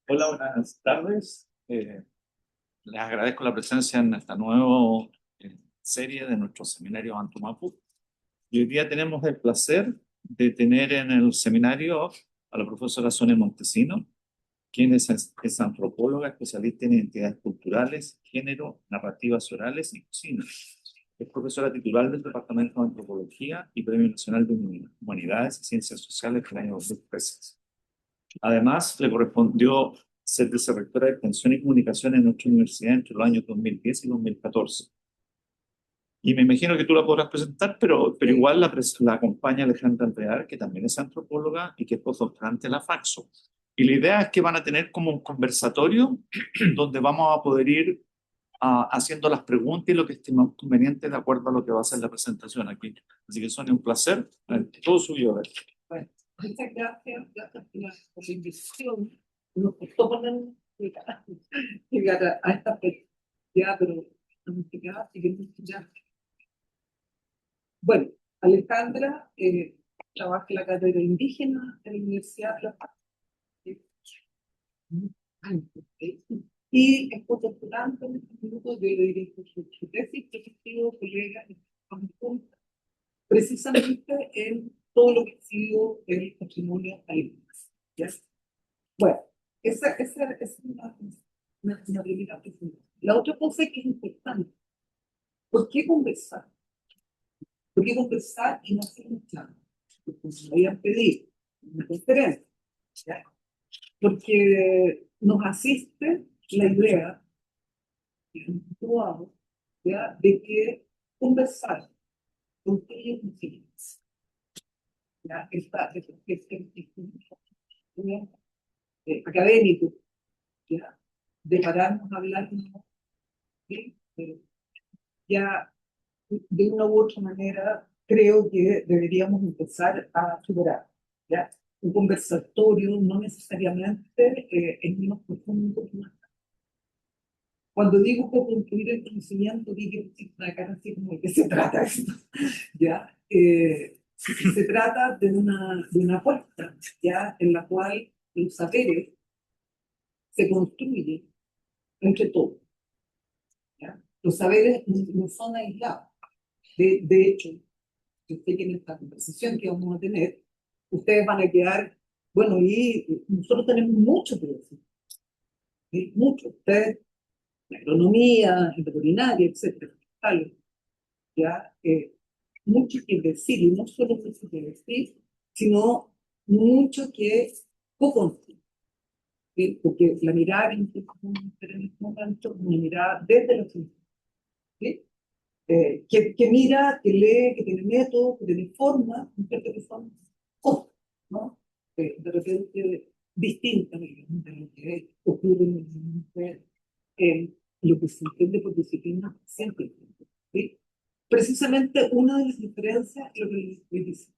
Hola, buenas tardes. Les agradezco la presencia en esta nueva serie de nuestro seminario Antumapu. Y hoy día tenemos el placer de tener en el seminario a la profesora Sonia Montesino, quien es antropóloga, especialista en identidades culturales, género, narrativas orales y cocina. Es profesora titular del Departamento de Antropología y Premio Nacional de Humanidades y Ciencias Sociales del año 2013. Además, le correspondió ser vicerrectora de Extensión y Comunicación en nuestra universidad entre los años 2010 y 2014. Y me imagino que tú la podrás presentar, pero igual la acompaña Alejandra Alvear, que también es antropóloga y que es postdoctorante en la Faxo. Y la idea es que van a tener como un conversatorio donde vamos a poder ir haciendo las preguntas y lo que estimamos conveniente de acuerdo a lo que va a ser la presentación aquí. Así que Sonia, un placer. Todo suyo. Bueno, muchas gracias por la invitación. Nos costó llegar a esta ya, pero ya. Bueno, Alejandra trabaja en la cátedra indígena de la Universidad de La Paz. Y es postdoctorante en este minuto de dirigir su tesis, profesivo, colega, precisamente en todo lo que ha sido el patrimonio alimentario. ¿Ya? Bueno, esa es una primera pregunta. La otra cosa que es importante, ¿por qué conversar? ¿Por qué conversar y no hacer un plan? Porque nos habían pedido una conferencia, ¿ya? Porque nos asiste la idea, que hemos probado, ¿ya? De que conversar construye conciencia. ¿Ya? Académico, ¿ya? De pararnos a hablar, ¿sí? Pero ya de una u otra manera creo que deberíamos empezar a superar, ¿ya? Un conversatorio no necesariamente es menos profundo que más. Cuando digo que construir el conocimiento, digo que una cara así como de qué se trata esto, ¿ya? Se trata de una apuesta, ¿ya? En la cual los saberes se construyen entre todos, ¿ya? Los saberes no son aislados. De hecho, yo sé que en esta conversación que vamos a tener, ustedes van a quedar, bueno, y nosotros tenemos mucho que decir, ¿sí? Mucho. Ustedes, la agronomía, la veterinaria, etcétera, tal, ya, mucho que decir, y no solo mucho que decir, sino mucho que co-construir, ¿sí? Porque la mirada en este momento, una mirada desde la ciencia, ¿sí? Que mira, que lee, que tiene método, que tiene forma, que son cosas, ¿no? De repente distintas, digamos, de lo que ocurre en el mundo, lo que se entiende por disciplina siempre, ¿sí? Precisamente una de las diferencias es lo que les dice,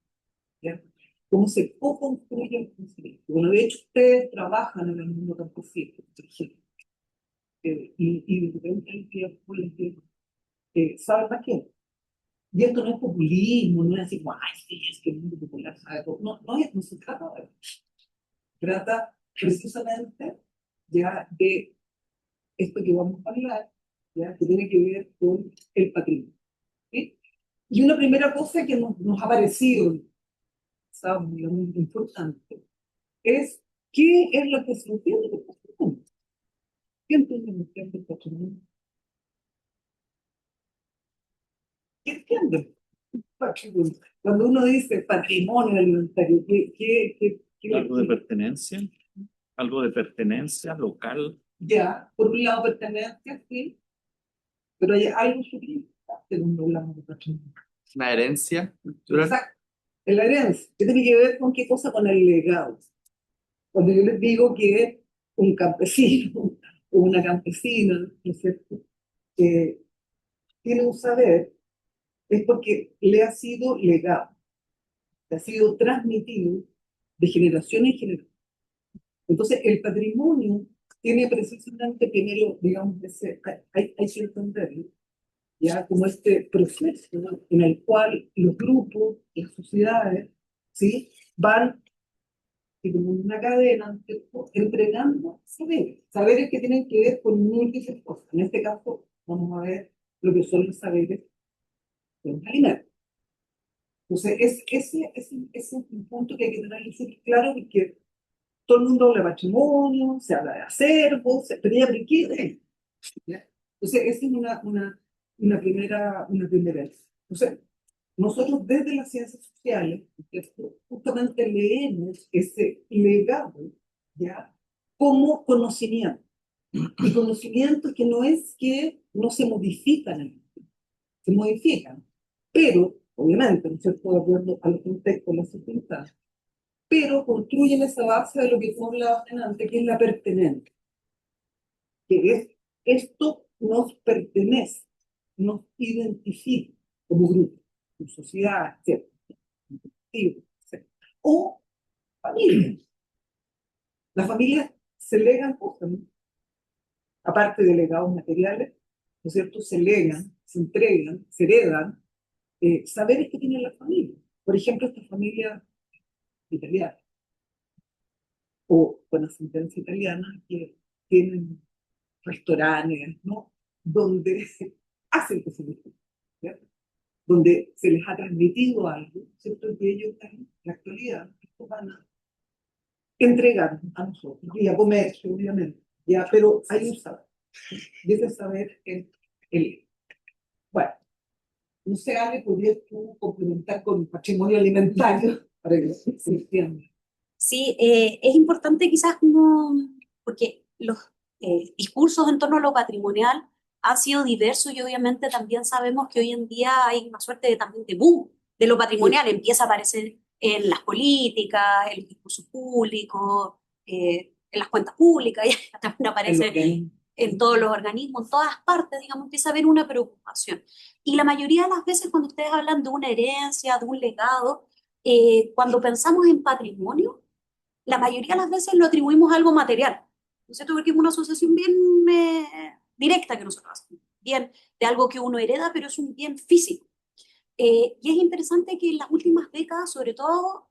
¿ya? Cómo se co-construye el conocimiento. Bueno, de hecho, ustedes trabajan en el mundo campesino, por ejemplo, y de repente hay que saben más que y esto no es populismo, no es así como, ay, sí, es que el mundo popular sabe todo. No, no se trata de eso. Trata precisamente ya de esto que vamos a hablar, ya que tiene que ver con el patrimonio, ¿sí? Y una primera cosa que nos ha parecido, ¿sabes? Muy importante, es qué es lo que se entiende por patrimonio. ¿Qué entienden ustedes por patrimonio? ¿Qué entienden? Cuando uno dice patrimonio alimentario, Algo de pertenencia, algo de pertenencia local. ya, por un lado pertenencia, sí, pero hay algo sutil cuando hablamos de patrimonio. La herencia cultural. Exacto, es la herencia. ¿Qué tiene que ver con qué cosa? Con el legado. Cuando yo les digo que un campesino o una campesina, ¿no es cierto?, que tiene un saber, es porque le ha sido legado, le ha sido transmitido de generación en generación. Entonces, el patrimonio tiene precisamente primero, digamos, hay que entenderlo, ya como este proceso, ¿no?, en el cual los grupos, las sociedades, ¿sí?, van y como una cadena, ¿cierto? Entregando saberes que tienen que ver con múltiples cosas. En este caso, vamos a ver lo que son los saberes de los alimentos. Entonces, ese es un punto que hay que tener súper claro, porque todo el mundo habla de patrimonio, se habla de acervo, pero ya, ¿pero qué es? ¿Ya? Entonces, esa es una primera vez. Entonces, nosotros desde las ciencias sociales, ¿cierto? Justamente leemos ese legado, ¿ya? Como conocimiento. Y conocimiento que no es que no se modifican en el tiempo, se modifican, pero, obviamente, ¿no es cierto?, de acuerdo a los contextos, las circunstancias, pero construyen esa base de lo que tú hablabas antes, que es la pertenencia, que es esto nos pertenece, nos identifica como grupo, como sociedad, etc. Etc. O familia. Las familias se legan cosas, ¿no? Aparte de legados materiales, ¿no es cierto? Se legan, se entregan, se heredan saberes que tiene la familia. Por ejemplo, esta familia italiana o con ascendencia italiana que tienen restaurantes, ¿no? Donde hacen que se les, ¿cierto? Donde se les ha transmitido algo, ¿cierto? Que ellos en la actualidad esto van a entregar a nosotros y a comer, obviamente, ¿ya? Pero hay un saber, y ese saber es el. Bueno, no sé, Ale, podrías tú complementar con patrimonio alimentario para que se entienda. Sí, es importante quizás como, porque los discursos en torno a lo patrimonial han sido diversos y obviamente también sabemos que hoy en día hay una suerte de, también de boom de lo patrimonial, empieza a aparecer en las políticas, en los discursos públicos, en las cuentas públicas, y también aparece en todos los organismos, en todas partes, digamos, empieza a haber una preocupación. Y la mayoría de las veces cuando ustedes hablan de una herencia, de un legado, cuando pensamos en patrimonio, la mayoría de las veces lo atribuimos a algo material, ¿no es cierto? Porque es una asociación bien directa que nosotros hacemos, bien de algo que uno hereda, pero es un bien físico. Y es interesante que en las últimas décadas, sobre todo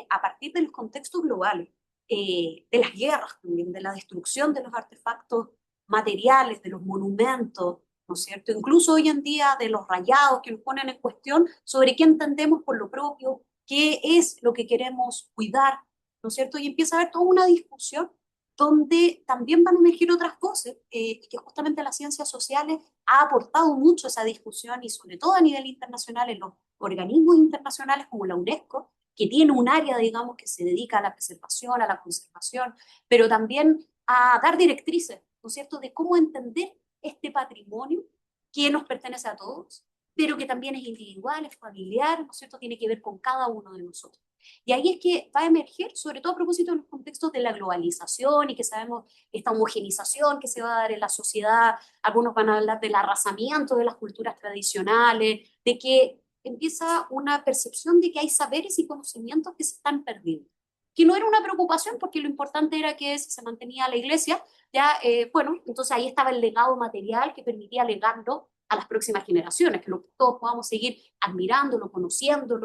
a partir de los contextos globales, de las guerras también, de la destrucción de los artefactos materiales, de los monumentos, ¿no es cierto? Incluso hoy en día de los rayados que nos ponen en cuestión sobre qué entendemos por lo propio, qué es lo que queremos cuidar, ¿no es cierto? Y empieza a haber toda una discusión donde también van a emergir otras voces, y que justamente las ciencias sociales ha aportado mucho a esa discusión y sobre todo a nivel internacional en los organismos internacionales como la UNESCO, que tiene un área, digamos, que se dedica a la preservación, a la conservación, pero también a dar directrices, ¿no es cierto?, de cómo entender este patrimonio que nos pertenece a todos, pero que también es individual, es familiar, ¿no es cierto?, tiene que ver con cada uno de nosotros. Y ahí es que va a emerger, sobre todo a propósito de los contextos de la globalización y que sabemos esta homogenización que se va a dar en la sociedad. Algunos van a hablar del arrasamiento de las culturas tradicionales, de que empieza una percepción de que hay saberes y conocimientos que se están perdiendo. Que no era una preocupación porque lo importante era que se mantenía la iglesia, ya, bueno, entonces ahí estaba el legado material que permitía legarlo a las próximas generaciones, que todos podamos seguir admirándolo, conociendo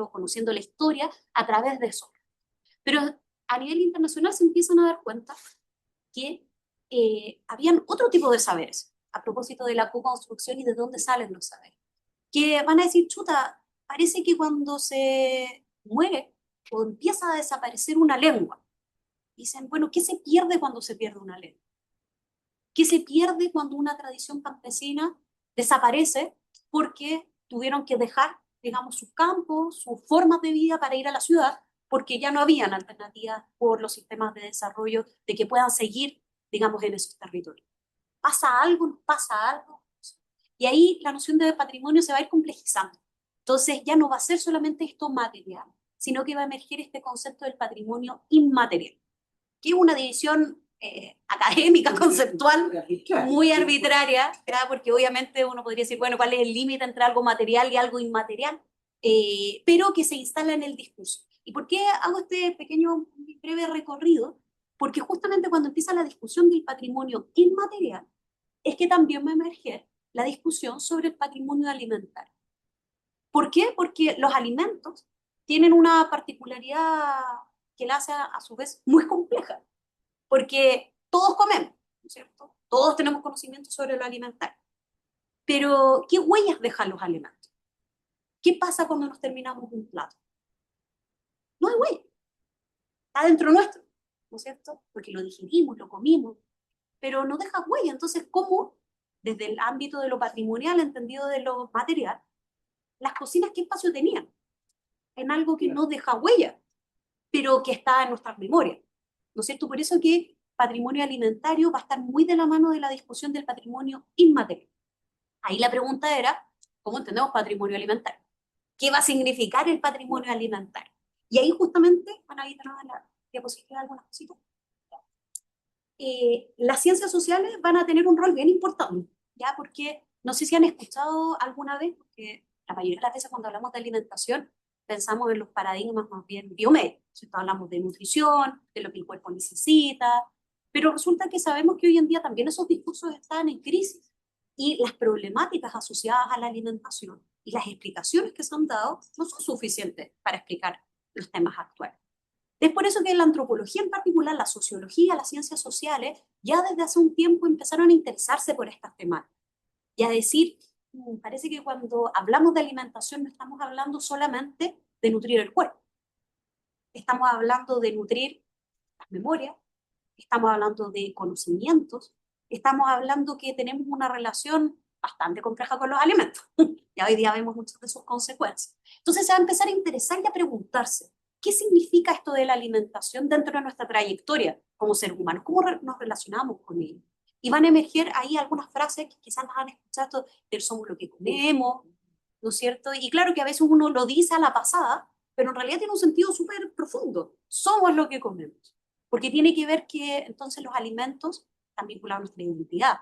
la historia a través de eso. Pero a nivel internacional se empiezan a dar cuenta que habían otro tipo de saberes, a propósito de la co-construcción y de dónde salen los saberes, que van a decir, chuta, parece que cuando se muere o empieza a desaparecer una lengua, dicen, bueno, ¿qué se pierde cuando se pierde una lengua? ¿Qué se pierde cuando una tradición campesina desaparece porque tuvieron que dejar, digamos, sus campos, sus formas de vida para ir a la ciudad, porque ya no habían alternativas por los sistemas de desarrollo de que puedan seguir, digamos, en esos territorios? ¿Pasa algo? ¿No pasa algo? Y ahí la noción de patrimonio se va a ir complejizando. Entonces ya no va a ser solamente esto material, sino que va a emerger este concepto del patrimonio inmaterial, que es una división académica, conceptual, muy arbitraria, ¿verdad? Porque obviamente uno podría decir, bueno, ¿cuál es el límite entre algo material y algo inmaterial? Pero que se instala en el discurso. ¿Y por qué hago este pequeño, breve recorrido? Porque justamente cuando empieza la discusión del patrimonio inmaterial, es que también va a emerger la discusión sobre el patrimonio alimentario. ¿Por qué? Porque los alimentos tienen una particularidad que la hace a su vez muy compleja, porque todos comemos, ¿no es cierto? Todos tenemos conocimiento sobre lo alimentario, pero ¿qué huellas dejan los alimentos? ¿Qué pasa cuando nos terminamos un plato? No hay huella, está dentro nuestro, ¿no es cierto? Porque lo digerimos, lo comimos, pero no deja huella. Entonces, ¿cómo, desde el ámbito de lo patrimonial, entendido de lo material, las cocinas qué espacio tenían? En algo que no deja huella, pero que está en nuestras memorias, ¿no es cierto? Por eso que patrimonio alimentario va a estar muy de la mano de la discusión del patrimonio inmaterial. Ahí la pregunta era, ¿cómo entendemos patrimonio alimentario? ¿Qué va a significar el patrimonio alimentario? Y ahí justamente, bueno, ahí tenemos la diapositiva algunas cositas. Las ciencias sociales van a tener un rol bien importante, ¿ya? Porque no sé si han escuchado alguna vez, porque la mayoría de las veces cuando hablamos de alimentación pensamos en los paradigmas más bien biomédicos, ¿cierto? Hablamos de nutrición, de lo que el cuerpo necesita, pero resulta que sabemos que hoy en día también esos discursos están en crisis y las problemáticas asociadas a la alimentación y las explicaciones que se han dado no son suficientes para explicar los temas actuales. Es por eso que la antropología en particular, la sociología, las ciencias sociales, ya desde hace un tiempo empezaron a interesarse por estas temáticas y a decir, parece que cuando hablamos de alimentación no estamos hablando solamente de nutrir el cuerpo, estamos hablando de nutrir las memorias, estamos hablando de conocimientos, estamos hablando que tenemos una relación bastante compleja con los alimentos. Ya hoy día vemos muchas de sus consecuencias. Entonces se va a empezar a interesar y a preguntarse, ¿qué significa esto de la alimentación dentro de nuestra trayectoria como seres humanos? ¿Cómo nos relacionamos con ello? Y van a emerger ahí algunas frases que quizás las han escuchado del somos lo que comemos, ¿no es cierto? Y claro que a veces uno lo dice a la pasada, pero en realidad tiene un sentido súper profundo. Somos lo que comemos. Porque tiene que ver que entonces los alimentos están vinculados a nuestra identidad.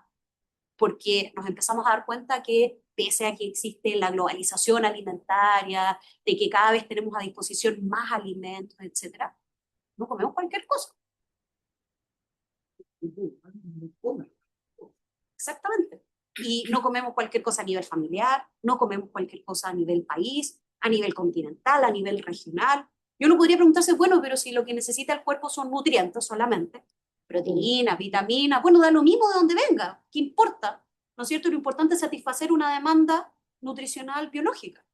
Porque nos empezamos a dar cuenta que pese a que existe la globalización alimentaria, de que cada vez tenemos a disposición más alimentos, etcétera, no comemos cualquier cosa. Exactamente. Y no comemos cualquier cosa a nivel familiar, no comemos cualquier cosa a nivel país, a nivel continental, a nivel regional. Yo no podría preguntarse, bueno, pero si lo que necesita el cuerpo son nutrientes solamente, proteínas, vitaminas, bueno, da lo mismo de donde venga, ¿qué importa? ¿No es cierto? Lo importante es satisfacer una demanda nutricional biológica.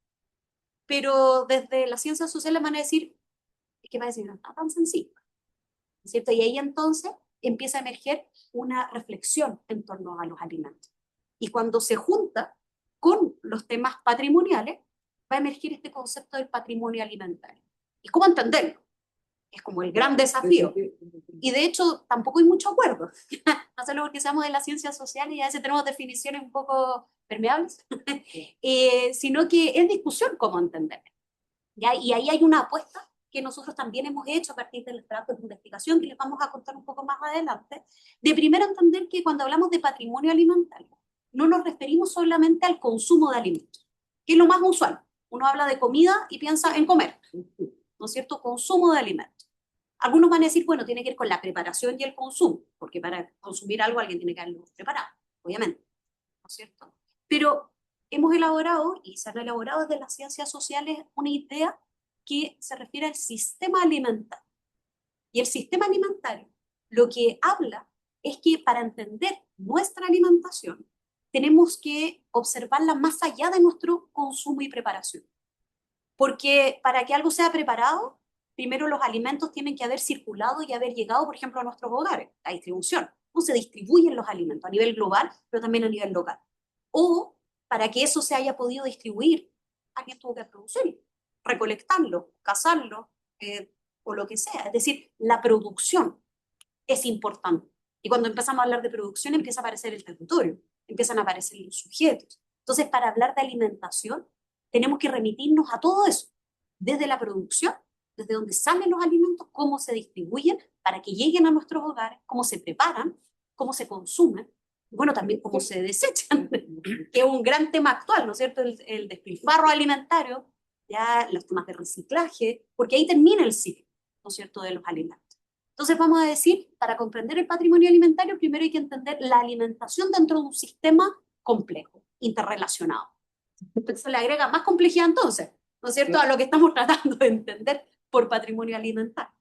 Pero desde las ciencias sociales van a decir, es que va a decir, no está tan sencillo, ¿no es cierto? Y ahí entonces empieza a emerger una reflexión en torno a los alimentos. Y cuando se junta con los temas patrimoniales, va a emergir este concepto del patrimonio alimentario. ¿Y cómo entenderlo? Es como el gran desafío. Y de hecho, tampoco hay mucho acuerdo. No solo porque seamos de las ciencias sociales y a veces tenemos definiciones un poco permeables, sino que es discusión cómo entenderlo. ¿Ya? Y ahí hay una apuesta que nosotros también hemos hecho a partir del trabajo de investigación, que les vamos a contar un poco más adelante, de primero entender que cuando hablamos de patrimonio alimentario, no nos referimos solamente al consumo de alimentos, que es lo más usual. Uno habla de comida y piensa en comer, ¿no es cierto? Consumo de alimentos. Algunos van a decir, bueno, tiene que ver con la preparación y el consumo, porque para consumir algo alguien tiene que haberlo preparado, obviamente, ¿no es cierto? Pero hemos elaborado, y se han elaborado desde las ciencias sociales, una idea que se refiere al sistema alimentario. Y el sistema alimentario lo que habla es que para entender nuestra alimentación tenemos que observarla más allá de nuestro consumo y preparación. Porque para que algo sea preparado, primero los alimentos tienen que haber circulado y haber llegado, por ejemplo, a nuestros hogares, la distribución. ¿Cómo se distribuyen los alimentos a nivel global, pero también a nivel local? O para que eso se haya podido distribuir, alguien tuvo que producirlo, recolectarlo, cazarlo, o lo que sea. Es decir, la producción es importante. Y cuando empezamos a hablar de producción, empieza a aparecer el territorio, empiezan a aparecer los sujetos. Entonces, para hablar de alimentación, tenemos que remitirnos a todo eso, desde la producción, desde donde salen los alimentos, cómo se distribuyen para que lleguen a nuestros hogares, cómo se preparan, cómo se consumen, y bueno, también cómo se desechan, que es un gran tema actual, ¿no es cierto? El despilfarro alimentario, ya los temas de reciclaje, porque ahí termina el ciclo, ¿no es cierto?, de los alimentos. Entonces vamos a decir, para comprender el patrimonio alimentario, primero hay que entender la alimentación dentro de un sistema complejo, interrelacionado. Entonces se le agrega más complejidad entonces, ¿no es cierto?, a lo que estamos tratando de entender por patrimonio alimentario.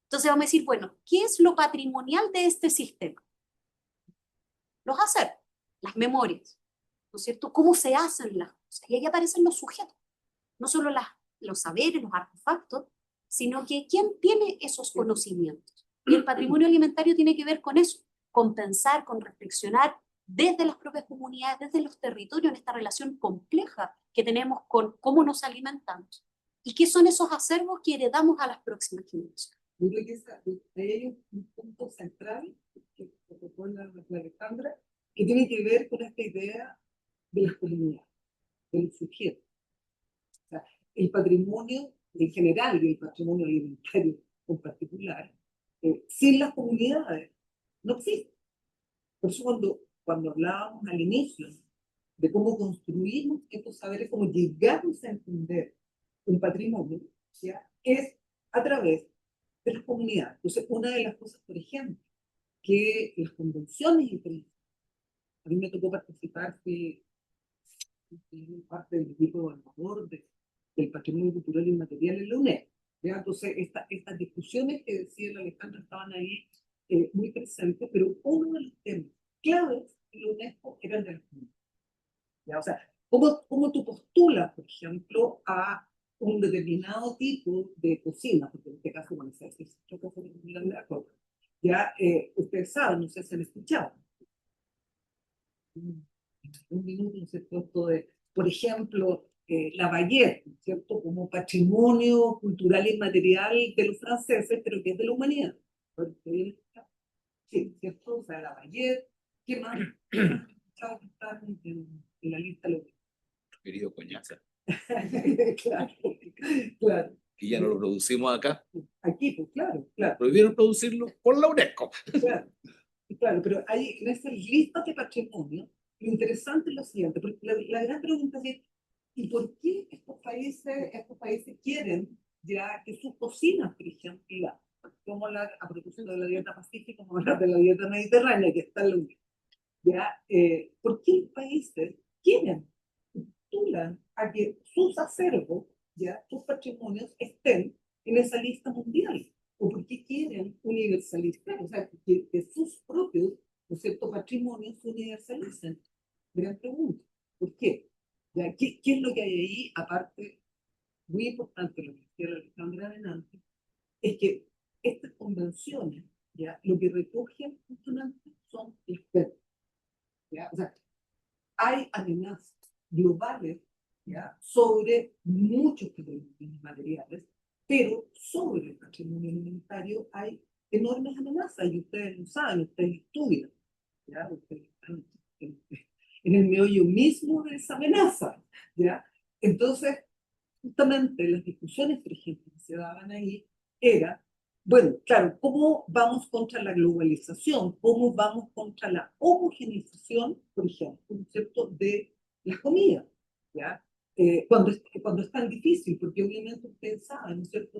Entonces vamos a decir, bueno, ¿qué es lo patrimonial de este sistema? Los hacer, las memorias, ¿no es cierto? ¿Cómo se hacen las cosas? Y ahí aparecen los sujetos, no solo los saberes, los artefactos, sino que quién tiene esos conocimientos. Y el patrimonio alimentario tiene que ver con eso, con pensar, con reflexionar desde las propias comunidades, desde los territorios, en esta relación compleja que tenemos con cómo nos alimentamos y qué son esos acervos que heredamos a las próximas generaciones. Yo creo que ahí hay un punto central que tocó la Alejandra, que tiene que ver con esta idea de las comunidades, del sujeto. O sea, el patrimonio en general y el patrimonio alimentario en particular, sin las comunidades, no existe. Por eso cuando hablábamos al inicio de cómo construimos estos saberes, cómo llegamos a entender un patrimonio, ¿ya? Es a través de las comunidades. Entonces, una de las cosas, por ejemplo, que las convenciones internacionales, a mí me tocó participar de parte del equipo evaluador del patrimonio cultural y inmaterial en la UNESCO. ¿Ya? Entonces, estas discusiones que decía el Alejandro estaban ahí muy presentes, pero uno de los temas claves de la UNESCO era el de las comunidades. ¿Ya? O sea, ¿cómo tú postulas, por ejemplo, a un determinado tipo de cocina? Porque en este caso, bueno, se hace de la coca. Ya, ustedes saben, no sé si han escuchado. Un minuto, ¿no es cierto? Esto de, por ejemplo, la Bayet, ¿no es cierto? Como patrimonio cultural y material de los franceses, pero que es de la humanidad. Sí, ¿cierto? O sea, la Bayet, ¿qué más? Chao, que está en la lista de Querido coñac. claro, claro. Y ya no lo producimos acá. Aquí, pues claro, claro. Prohibieron producirlo por la UNESCO. Claro, claro, pero hay en esas listas de patrimonio, lo interesante es lo siguiente, porque la gran pregunta es, ¿y por qué estos países quieren ya que sus cocinas, por ejemplo, como a propósito de la dieta pacífica, como hablar de la dieta mediterránea, que está en la Unión, ya, ¿por qué los países quieren, postulan a que sus acervos, ya, sus patrimonios estén en esa lista mundial? ¿O por qué quieren universalizar? O sea, que sus propios, ¿no es cierto?, patrimonios se universalicen. Gran pregunta. ¿Por qué? ¿Ya? ¿Qué es lo que hay ahí? Aparte, muy importante, lo que decía Alejandra adelante, es que estas convenciones, ¿ya?, lo que recogen justamente son expertos. ¿Ya? O sea, hay amenazas globales, ¿ya?, sobre muchos patrimonios materiales, pero sobre el patrimonio alimentario hay enormes amenazas y ustedes lo saben, ustedes estudian, ¿ya? Ustedes están en el meollo mismo de esa amenaza, ¿ya? Entonces, justamente las discusiones, por ejemplo, que se daban ahí, era, bueno, claro, ¿cómo vamos contra la globalización? ¿Cómo vamos contra la homogeneización, por ejemplo, ¿no es cierto?, de las comidas, ¿ya? Cuando es tan difícil, porque obviamente ustedes saben, ¿no es cierto?,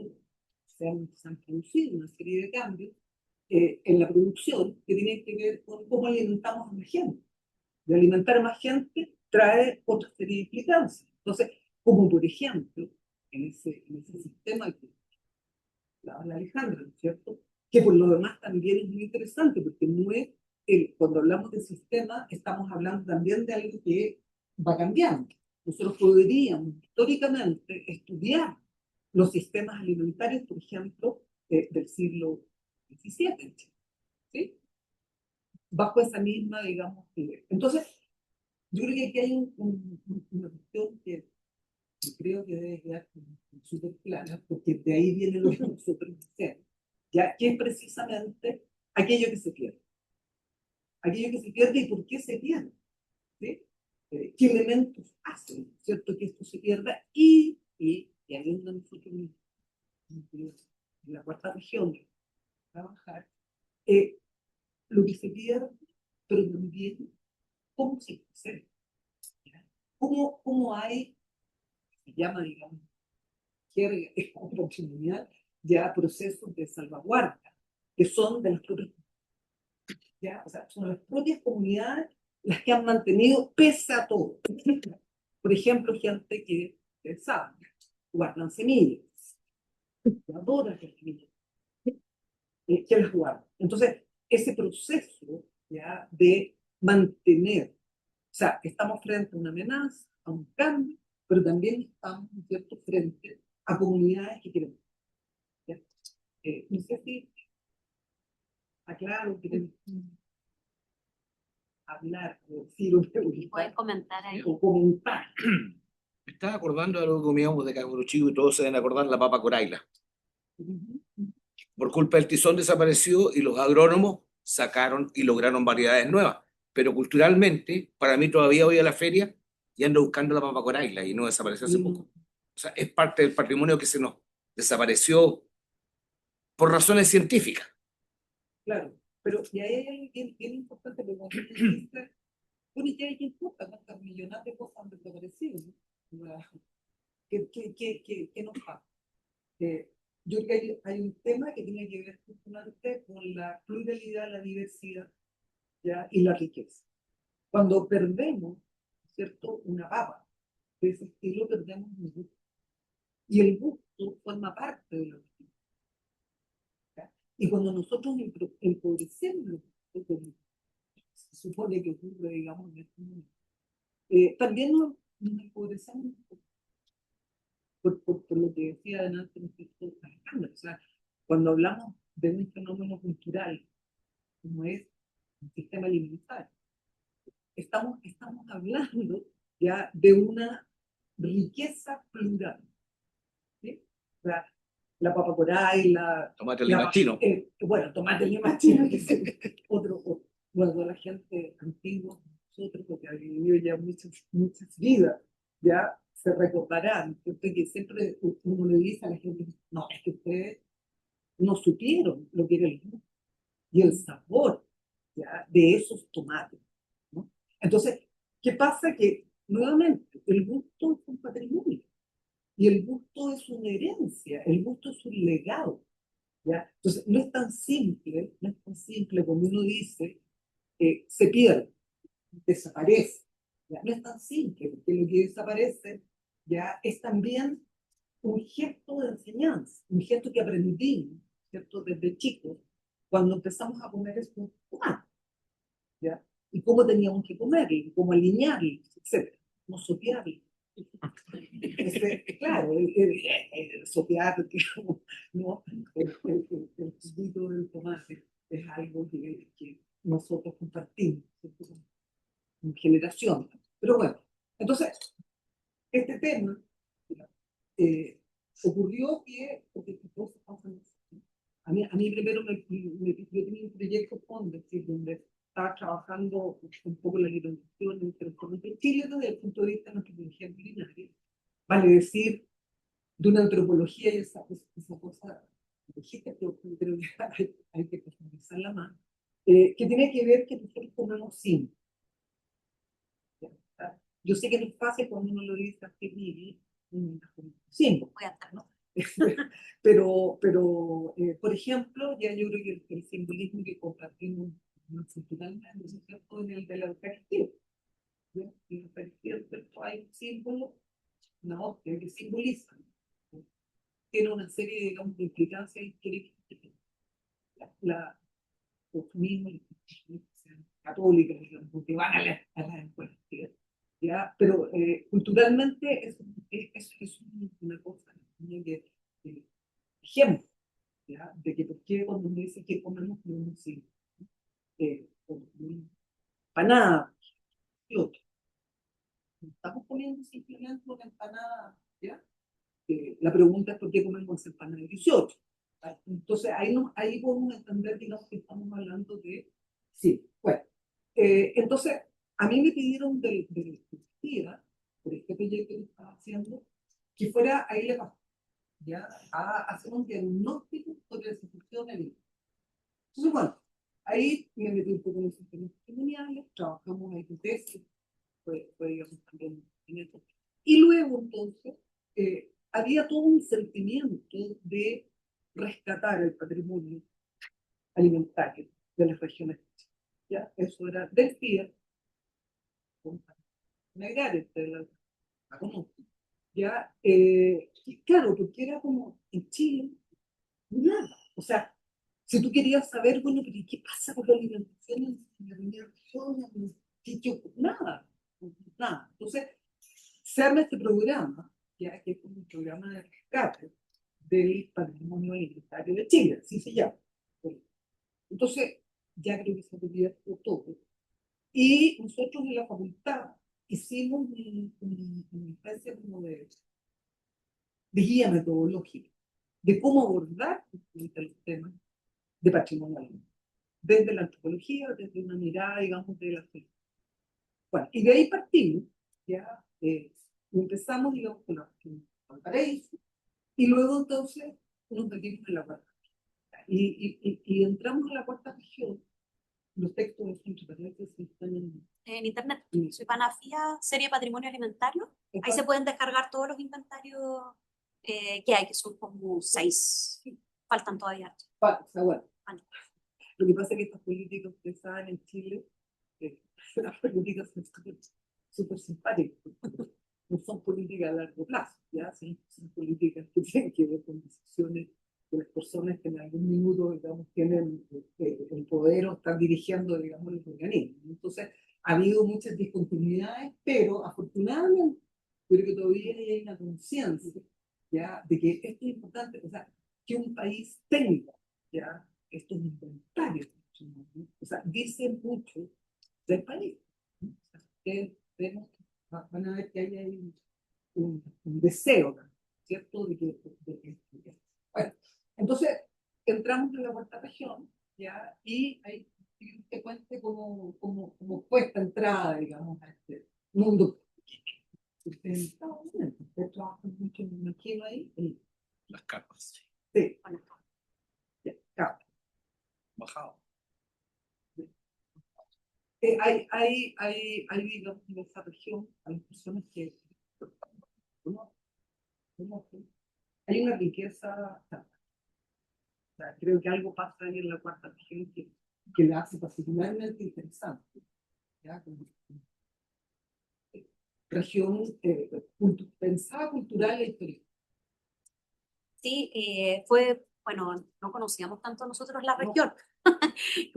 se han producido una serie de cambios en la producción que tienen que ver con cómo alimentamos a más gente. De alimentar a más gente trae otra serie de implicancias. Entonces, como por ejemplo, en ese sistema que habla Alejandra, ¿no es cierto? Que por lo demás también es muy interesante, porque no es cuando hablamos de sistema, estamos hablando también de algo que va cambiando. Nosotros podríamos históricamente estudiar los sistemas alimentarios, por ejemplo, del siglo XVII, ¿sí? Bajo esa misma, digamos, idea. Entonces, yo creo que aquí hay una cuestión que creo que debe quedar súper clara, porque de ahí viene lo que nosotros hacemos, ya que es precisamente aquello que se pierde. Aquello que se pierde y por qué se pierde, ¿sí? ¿Qué elementos hacen, cierto?, que esto se pierda y ahí donde nosotros en la cuarta región de trabajar, lo que se pierde, pero también cómo se hace, cómo hay, se llama, digamos, jerga patrimonial, ya procesos de salvaguarda, que son de las propias, ya, o sea, son las propias comunidades las que han mantenido pese a todo. Por ejemplo, gente que, ustedes saben, guardan semillas, adoran las semillas, que las guarda. Entonces, ese proceso ya de mantener, o sea, estamos frente a una amenaza, a un cambio, pero también estamos, ¿no es cierto?, frente a comunidades que quieren. ¿Ya? No sé si aclaro, quieren hablar, o decir, o Puedes preguntar, comentar ahí. o comentar. Me estaba acordando de algo que comíamos de cabro chico y todos se deben acordar la papa coraila. Por culpa del tizón desapareció y los agrónomos sacaron y lograron variedades nuevas. Pero culturalmente, para mí todavía voy a la feria y ando buscando la papa coraila y no desapareció hace poco. O sea, es parte del patrimonio que se nos desapareció por razones científicas. Claro, pero y ahí hay algo bien importante, porque cuando tú dices, bueno, ¿y qué hay que importa? ¿Cuántas millones de cosas han desaparecido? ¿No? ¿Qué nos pasa? Yo creo que hay un tema que tiene que ver justamente con la pluralidad, la diversidad, ¿ya? Y la riqueza. Cuando perdemos, ¿cierto?, una papa de ese estilo, perdemos un gusto. Y el gusto forma parte de la riqueza. ¿Ya? Y cuando nosotros empobrecemos los gustos, se supone que ocurre, digamos, en este momento, también nos empobrecemos por lo que decía adelante respecto a Alejandra. O sea, cuando hablamos de un fenómeno cultural como es el sistema alimentario, estamos hablando ya de una riqueza plural. ¿Sí? O sea, la papa coray, Tomate limachino. bueno, tomate limachino, que es bueno, la gente antigua, nosotros, porque han vivido ya muchas vidas, ya se recordarán, que siempre uno le dice a la gente, no, es que ustedes no supieron lo que era el gusto y el sabor, ¿ya?, de esos tomates, ¿no? Entonces, ¿qué pasa? Que nuevamente el gusto es un patrimonio y el gusto es una herencia, el gusto es un legado, ¿ya? Entonces, no es tan simple como uno dice, se pierde, desaparece, ¿ya? No es tan simple, porque lo que desaparece ya es también un gesto de enseñanza, un gesto que aprendimos, ¿cierto?, desde chicos, cuando empezamos a comer estos tomates, ¿ya? Y cómo teníamos que comerlo, cómo alinearlo, etc. No sopearlo. Claro, sopear, digamos, ¿no? El juguito del tomate es algo que nosotros compartimos, ¿cierto?, en generación. Pero bueno, entonces, este tema ocurrió porque cosas pasan. A mí primero yo tenía un proyecto con decir, donde estaba trabajando un poco la alimentación en Chile desde el punto de vista de la antropología culinaria, vale decir, de una antropología y esa cosa dijiste, pero creo que hay que profundizarla más, que tiene que ver que nosotros comemos sin. Yo sé que no es fácil cuando uno lo dice así, sin, Voy a estar, ¿no? pero por ejemplo, ya yo creo que el simbolismo que compartimos culturalmente es cierto en el de la Eucaristía. ¿Ya? En la Eucaristía hay un símbolo, una hostia que simboliza, ¿no? Tiene una serie, digamos, de implicancias que la mismo, católica, digamos, porque van a las escuelas, ¿ya? Pero culturalmente es una cosa, ¿no?, que ejemplo, ¿ya?, de que por qué cuando uno dice que comemos sí, empanada y otro. No estamos comiendo simplemente una empanada, ¿ya? La pregunta es por qué comemos empanada de 18. Entonces ahí podemos entender, digamos, que estamos hablando de, sí, bueno. Entonces, a mí me pidieron de por este proyecto que estaba haciendo, que fuera a Isla, ¿ya?, a hacer un diagnóstico sobre la situación del IVA. Entonces, bueno, ahí me metí un poco en los sistemas testimoniales, trabajamos en tesis, digamos, también en esto. Y luego, entonces, había todo un sentimiento de rescatar el patrimonio alimentario de las regiones. ¿Ya? Eso era del FIA, negar la conozco. ¿Ya? Y claro, porque era como en Chile, nada. O sea, Si tú querías saber, bueno, pero ¿y qué pasa con la alimentación en la primera región? Nada, nada. Entonces, se arma este programa, ya que es como un programa de rescate del patrimonio alimentario de Chile, así se llama. Entonces, ya creo que se ha cubierto todo. Y nosotros en la facultad hicimos una especie como de guía metodológica de cómo abordar los temas de patrimonio alimentario, desde la antropología, desde una mirada, digamos, de la fe. Bueno, y de ahí partimos, ya, empezamos, digamos, con la región de Valparaíso, y luego entonces nos metimos en la cuarta. Y entramos en la cuarta región, los textos de Centro Terrestre están En internet. en- Soy Panafía, serie Patrimonio Alimentario. Ahí se pueden descargar todos los inventarios que hay, que son como 6. Faltan todavía. o sea, bueno, Vale. lo que pasa es que estas políticas que saben en Chile, las políticas son súper simpáticas. No son políticas a largo plazo, ¿ya? Son políticas que tienen que ver con decisiones de las personas que en algún minuto, digamos, tienen el poder o están dirigiendo, digamos, los organismos. Entonces, ha habido muchas discontinuidades, pero afortunadamente, creo que todavía hay una conciencia, ¿ya? De que esto es importante, o sea, que un país tenga, ¿ya? Estos inventarios, ¿no? O sea, dicen mucho del país, ¿no? O sea, que vemos, van a ver que hay ahí un deseo, ¿cierto? Bueno, entonces, entramos en la cuarta región, ¿ya? Y ahí te cuente cómo fue esta entrada, digamos, a este mundo. Ustedes trabajan mucho, me imagino ahí. Las capas. Sí, Bueno, ya, claro. Bajado. Digamos, en esa región, hay personas que, ¿no? Hay una riqueza, o sea, creo que algo pasa ahí en la cuarta región que la hace particularmente interesante, ¿ya? Como región pensada cultural e histórica. sí, bueno, no conocíamos tanto nosotros la ¿No? región.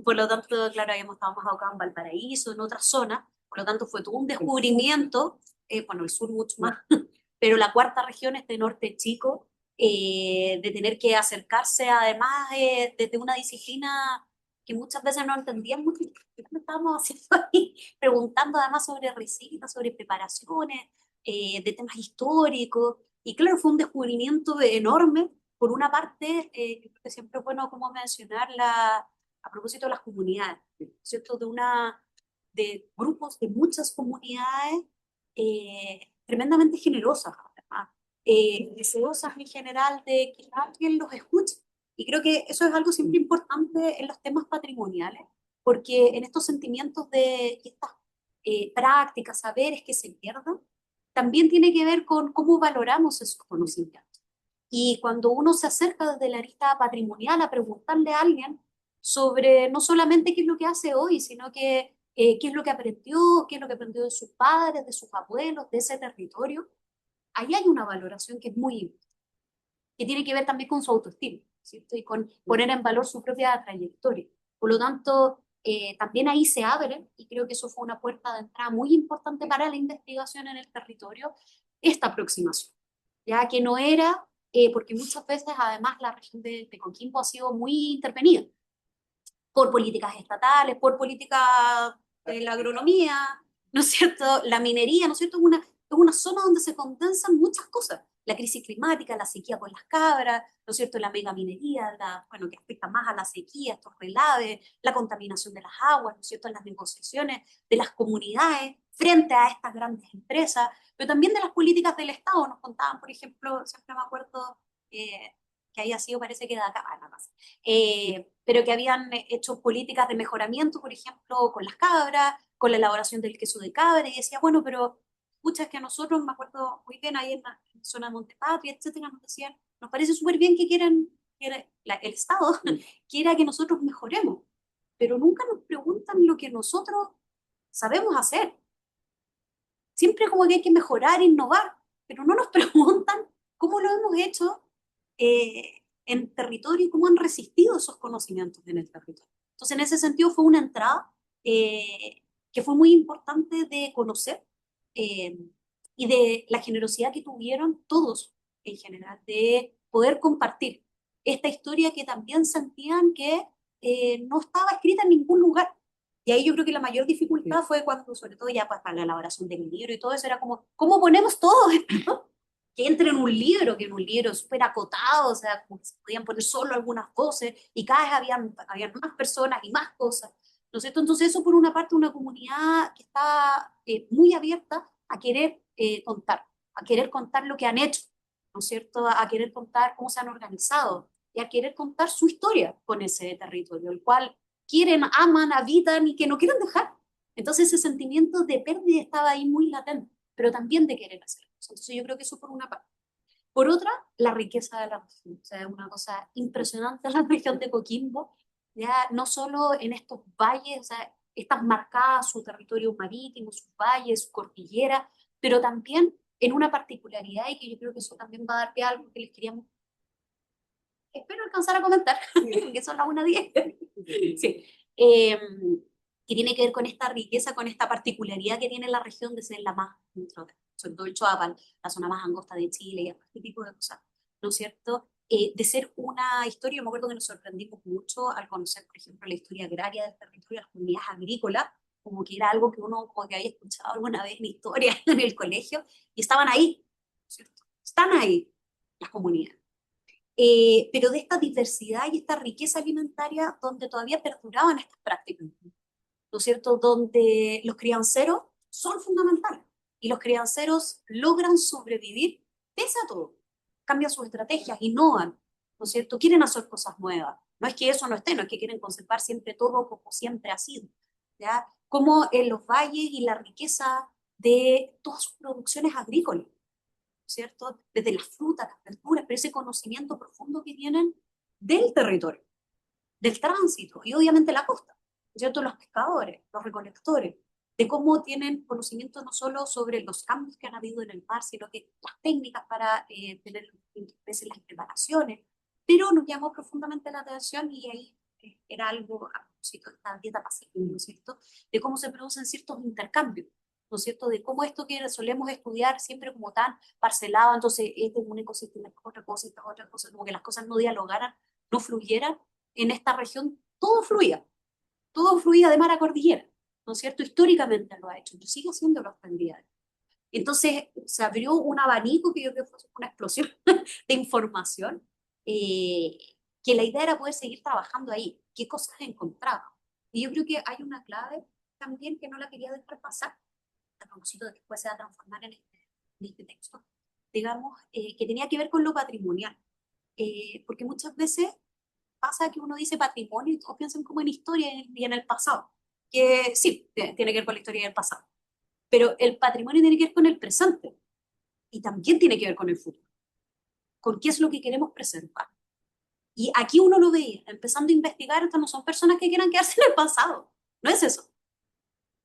Por lo tanto, claro, habíamos estado más abocados en Valparaíso, en otra zona. Por lo tanto, fue todo un descubrimiento. Bueno, el sur mucho más, pero la cuarta región, este norte chico, de tener que acercarse además desde una disciplina que muchas veces no entendíamos qué estábamos haciendo ahí, preguntando además sobre recetas, sobre preparaciones, de temas históricos. Y claro, fue un descubrimiento enorme. Por una parte, creo que siempre es bueno como mencionar a propósito de las comunidades, ¿cierto? De grupos, de muchas comunidades tremendamente generosas, además, deseosas en general de que alguien los escuche. Y creo que eso es algo siempre importante en los temas patrimoniales, porque en estos sentimientos de y estas prácticas, saberes que se pierdan, también tiene que ver con cómo valoramos esos conocimientos. Y cuando uno se acerca desde la arista patrimonial a preguntarle a alguien sobre no solamente qué es lo que hace hoy, sino que qué es lo que aprendió, qué es lo que aprendió de sus padres, de sus abuelos, de ese territorio, ahí hay una valoración que es muy, que tiene que ver también con su autoestima, ¿cierto? Y con poner en valor su propia trayectoria. Por lo tanto, también ahí se abre, y creo que eso fue una puerta de entrada muy importante para la investigación en el territorio, esta aproximación, ya que no era, porque muchas veces además la región de Coquimbo ha sido muy intervenida por políticas estatales, por políticas de la agronomía, ¿no es cierto? La minería, ¿no es cierto? Es una zona donde se condensan muchas cosas. La crisis climática, la sequía con las cabras, ¿no es cierto? La megaminería, bueno, que afecta más a la sequía, estos relaves, la contaminación de las aguas, ¿no es cierto? Las negociaciones de las comunidades frente a estas grandes empresas, pero también de las políticas del Estado. Nos contaban, por ejemplo, siempre me acuerdo que haya sido, parece que de acá, nada más, pero que habían hecho políticas de mejoramiento, por ejemplo, con las cabras, con la elaboración del queso de cabra, y decía, bueno, pero escucha, es que a nosotros, me acuerdo muy bien, ahí en la zona de Montepatria, etcétera, nos decían, nos parece súper bien que quieran, el Estado quiera que nosotros mejoremos, pero nunca nos preguntan lo que nosotros sabemos hacer. Siempre como que hay que mejorar, innovar, pero no nos preguntan cómo lo hemos hecho en territorio y cómo han resistido esos conocimientos en el territorio. Entonces, en ese sentido fue una entrada que fue muy importante de conocer eh, y de la generosidad que tuvieron todos en general, de poder compartir esta historia que también sentían que no estaba escrita en ningún lugar. Y ahí yo creo que la mayor dificultad fue cuando, sobre todo ya pues, para la elaboración del libro y todo eso, era como, ¿cómo ponemos todo esto? Que entre en un libro, que en un libro súper acotado, o sea, como que se podían poner solo algunas voces y cada vez habían más personas y más cosas, ¿no es cierto? Entonces eso por una parte una comunidad que está muy abierta a querer contar lo que han hecho, ¿no es cierto? A querer contar cómo se han organizado y a querer contar su historia con ese territorio, el cual quieren, aman, habitan y que no quieren dejar. Entonces ese sentimiento de pérdida estaba ahí muy latente, pero también de querer hacer cosas. Entonces yo creo que eso por una parte. Por otra, la riqueza de la región. O sea, es una cosa impresionante la región de Coquimbo, ya no solo en estos valles, o sea, están marcadas su territorio marítimo, sus valles, su cordillera, pero también en una particularidad y que yo creo que eso también va a dar pie a algo que les queríamos, espero alcanzar a comentar, que son las 1:10. Sí. Que tiene que ver con esta riqueza, con esta particularidad que tiene la región de ser la más, sobre todo el Choapan, la zona más angosta de Chile y este tipo de cosas, ¿no es cierto? De ser una historia, yo me acuerdo que nos sorprendimos mucho al conocer, por ejemplo, la historia agraria del territorio, las comunidades agrícolas, como que era algo que uno como que había escuchado alguna vez en historia en el colegio, y estaban ahí, ¿no es cierto? Están ahí las comunidades. Pero de esta diversidad y esta riqueza alimentaria donde todavía perduraban estas prácticas, ¿no es cierto? Donde los crianceros son fundamentales y los crianceros logran sobrevivir pese a todo. Cambian sus estrategias, innovan, ¿no es cierto? Quieren hacer cosas nuevas. No es que eso no esté, no es que quieren conservar siempre todo como siempre ha sido, ¿ya? Como en los valles y la riqueza de todas sus producciones agrícolas, ¿cierto? Desde las frutas, las verduras, pero ese conocimiento profundo que tienen del territorio, del tránsito y obviamente la costa, ¿cierto? Los pescadores, los recolectores, de cómo tienen conocimiento no solo sobre los cambios que han habido en el mar, sino que las técnicas para tener veces las preparaciones, pero nos llamó profundamente la atención y ahí era algo a propósito de esta dieta pacífica, ¿no es cierto? De cómo se producen ciertos intercambios, ¿no es cierto? De cómo esto que solemos estudiar siempre como tan parcelado, entonces este es un ecosistema, esta es otra cosa, esta es otra cosa, como que las cosas no dialogaran, no fluyeran, en esta región todo fluía de mar a cordillera, ¿no es cierto? Históricamente lo ha hecho, y sigue haciéndolo hasta el día de hoy. Entonces se abrió un abanico que yo creo que fue una explosión de información, eh, que la idea era poder seguir trabajando ahí, qué cosas encontraba. Y yo creo que hay una clave también que no la quería dejar pasar, a propósito de que después se va a transformar en este texto, digamos, que tenía que ver con lo patrimonial. Porque muchas veces pasa que uno dice patrimonio y todos piensan como en historia y en el pasado, que sí, tiene que ver con la historia del pasado, pero el patrimonio tiene que ver con el presente y también tiene que ver con el futuro, con qué es lo que queremos preservar. Y aquí uno lo veía, empezando a investigar, estas no son personas que quieran quedarse en el pasado, no es eso.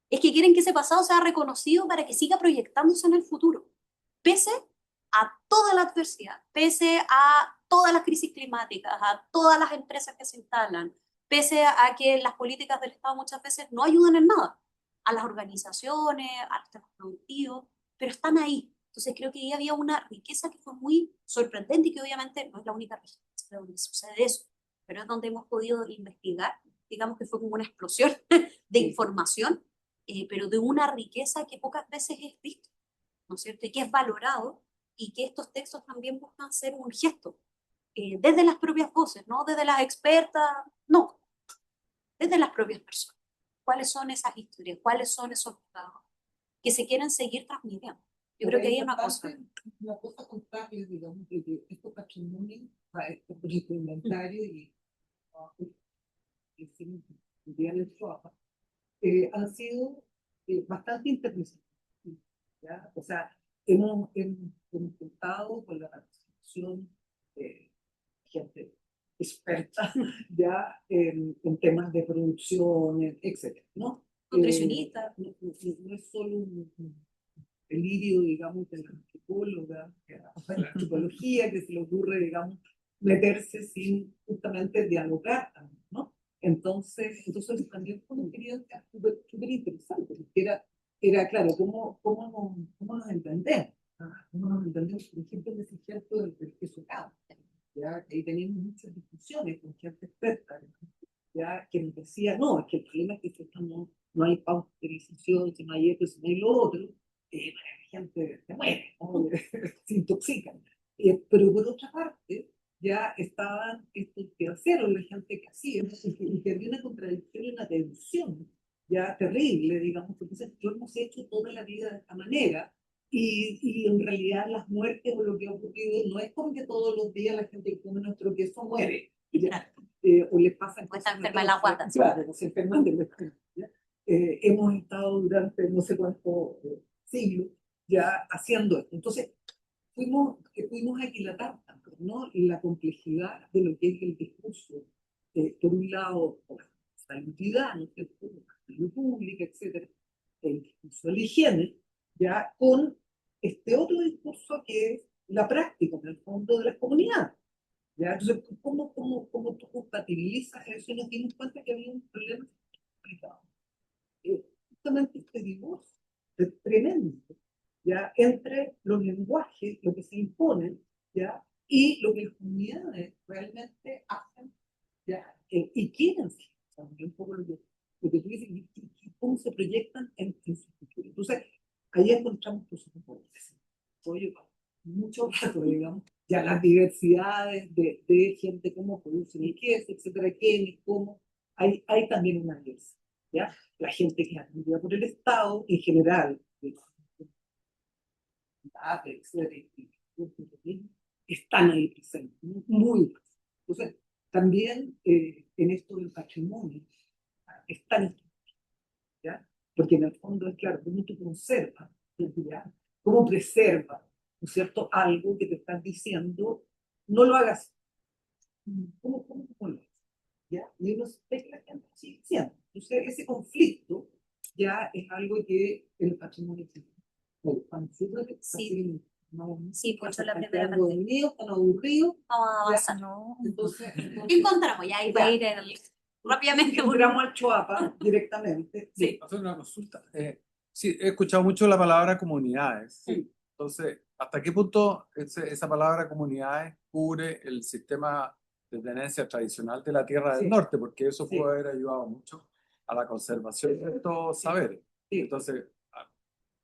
Es que quieren que ese pasado sea reconocido para que siga proyectándose en el futuro, pese a toda la adversidad, pese a todas las crisis climáticas, a todas las empresas que se instalan, pese a que las políticas del Estado muchas veces no ayudan en nada, a las organizaciones, a los temas productivos, pero están ahí. Entonces creo que ahí había una riqueza que fue muy sorprendente y que obviamente no es la única región donde sucede eso, pero es donde hemos podido investigar, digamos que fue como una explosión de información, pero de una riqueza que pocas veces es visto, ¿no es cierto? Y que es valorado y que estos textos también buscan ser un gesto, desde las propias voces, no desde las expertas, no, desde las propias personas. ¿Cuáles son esas historias? ¿Cuáles son esos estados que se quieren seguir transmitiendo? Yo creo que hay una cosa contable, digamos, de estos patrimonios, este proyecto de inventario y el trabajo, han sido bastante internacionales, ¿ya? O sea, hemos contado con la participación de gente experta ya en temas de producción, etcétera, ¿no? nutricionistas. No es solo un delirio, digamos, de la antropóloga, de la antropología que se le ocurre, digamos, meterse sin justamente dialogar también, ¿no? Entonces también fue una experiencia súper interesante, porque era claro, cómo nos entendemos, cómo nos entendemos, por ejemplo, en ese ejemplo del queso cao, ya, ahí teníamos muchas discusiones con gente experta, ya, que nos decía, no, es que el problema es que si esto no hay pasteurización, si no hay esto, si no hay lo otro, la gente se muere, ¿no? Se intoxican. Pero por otra parte, ya estaban estos terceros, la gente que hacía, y que había una contradicción y una tensión ya terrible, digamos, porque yo hemos hecho toda la vida de esta manera, y en realidad las muertes o lo que ha ocurrido no es como que todos los días la gente que come nuestro queso muere, ¿ya? O les pasan Pues está cosas enferma de la guata. claro, se enferman de la guata, ¿ya? Hemos estado durante no sé cuántos siglos ya haciendo esto. Entonces, fuimos a aquilatar tanto, ¿no? La complejidad de lo que es el discurso, por un lado, por la salubridad, ¿no es cierto? La salud pública, etcétera, el discurso de la higiene, ya con este otro discurso que es la práctica, en el fondo, de las comunidades. ¿Ya? Entonces, ¿cómo tú compatibilizas eso? Y nos dimos cuenta que había un problema complicado. Justamente este divorcio es tremendo, ¿ya? Entre los lenguajes, lo que se imponen, ¿ya? Y lo que las comunidades realmente hacen, ¿ya? Y quieren ser, también un poco lo que tú dices, y cómo se proyectan en su futuro. Entonces, ahí encontramos procesos de oye, mucho rato, digamos, ya las diversidades de gente, cómo producen el queso, etcétera, quiénes, cómo, hay también una diversidad, ¿ya? La gente que es atendida por el Estado, en general, están ahí presentes, muy presentes. Entonces, también en esto del patrimonio, están, ¿ya? Porque en el fondo es claro, cómo tú conservas, ¿ya? Cómo preservas, ¿no es cierto? Algo que te están diciendo, no lo hagas. ¿Cómo lo haces? ¿Ya? Y uno ve que la gente sigue haciendo. Entonces, ese conflicto ya es algo que el patrimonio tiene. Cuando sube, Sí, no, sí, por eso la están primera quedando parte. dormidos, están aburridos. Vamos a Ya. avanzar. No. Entonces, ¿Qué encontramos? Ya, ahí va a ya. ir rápidamente. Entramos al Choapa directamente. Sí. Hacer una consulta. Sí, he escuchado mucho la palabra comunidades. Sí. Entonces, ¿hasta qué punto esa palabra comunidades cubre el sistema de tenencia tradicional de la Tierra del Sí. Norte? Porque eso Sí. puede haber ayudado mucho a la conservación de estos saberes. Sí. Entonces,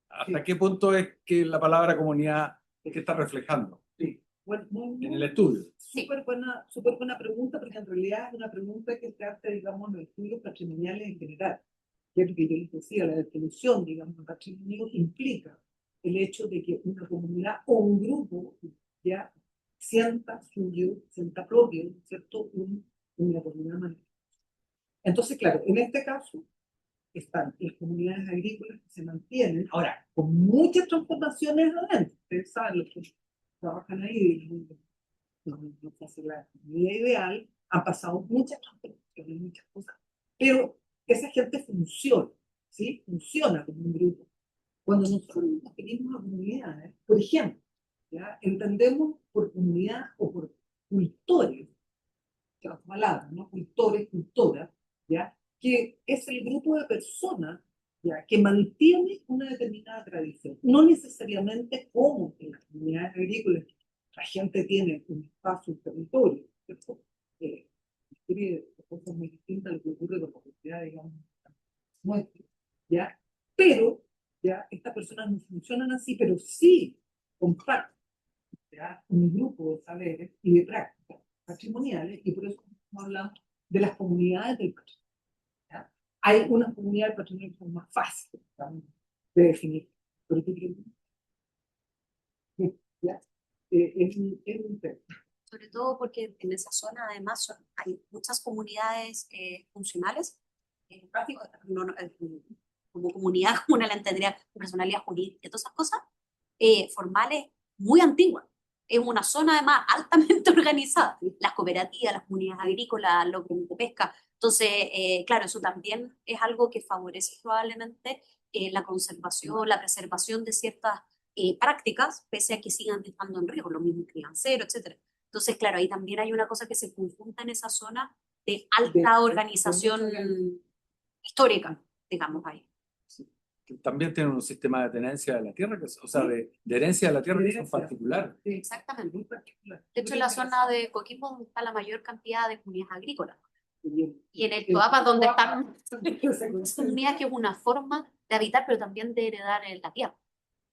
¿hasta Sí. qué punto es que la palabra comunidad que está reflejando Sí. Bueno, en el estudio? súper buena pregunta, porque en realidad es una pregunta que se hace, digamos, en los estudios patrimoniales en general. Que es lo que yo les decía, la definición, digamos, de patrimonio implica el hecho de que una comunidad o un grupo ya sienta suyo, sienta propio, ¿cierto? Una determinada manera. Entonces, claro, en este caso están las comunidades agrícolas que se mantienen, ahora, con muchas transformaciones adentro. Ustedes saben, los que trabajan ahí, no sé si la comunidad ideal, han pasado muchas transformaciones, muchas cosas, pero esa gente funciona, ¿sí? Funciona como un grupo. Cuando nosotros nos pedimos a comunidades, por ejemplo, ¿ya? Entendemos por comunidad o por cultores, las palabras, ¿no? Cultores, cultoras, ¿ya? Que es el grupo de personas, ¿ya? Que mantiene una determinada tradición. No necesariamente como en las comunidades agrícolas la gente tiene un espacio, un territorio, ¿cierto? Describe cosas muy distintas a lo que ocurre con la comunidad, digamos, nuestra, ¿ya? Pero, ¿ya? Estas personas no funcionan así, pero sí comparten, ¿ya? Un grupo de saberes y de prácticas patrimoniales, y por eso estamos hablando de las comunidades del patrimonio, ¿ya? Hay unas comunidades del patrimonio que son más fáciles, ¿ya? De definir, pero tú quieres, ¿ya? Es un tema. Sobre todo porque en esa zona además hay muchas comunidades funcionales, como comunidad, como una la entendería, personalidad jurídica, todas esas cosas, formales muy antiguas. Es una zona además altamente organizada, las cooperativas, las comunidades agrícolas, los grupos de pesca. Entonces, claro, eso también es algo que favorece probablemente la conservación, la preservación de ciertas prácticas, pese a que sigan estando en riesgo, lo mismo criancero, etcétera. Entonces, claro, ahí también hay una cosa que se conjunta en esa zona de De- alta de organización mucha histórica, digamos ahí. Que también tienen un sistema de tenencia de la tierra, o sea, de herencia de la tierra que es Herencia. particular. Sí, Exactamente. muy particular. De hecho, en la zona de Coquimbo donde está la mayor cantidad de comunidades agrícolas. Y Y en el Toapa donde están están son comunidades, que es una forma de habitar, pero también de heredar la tierra,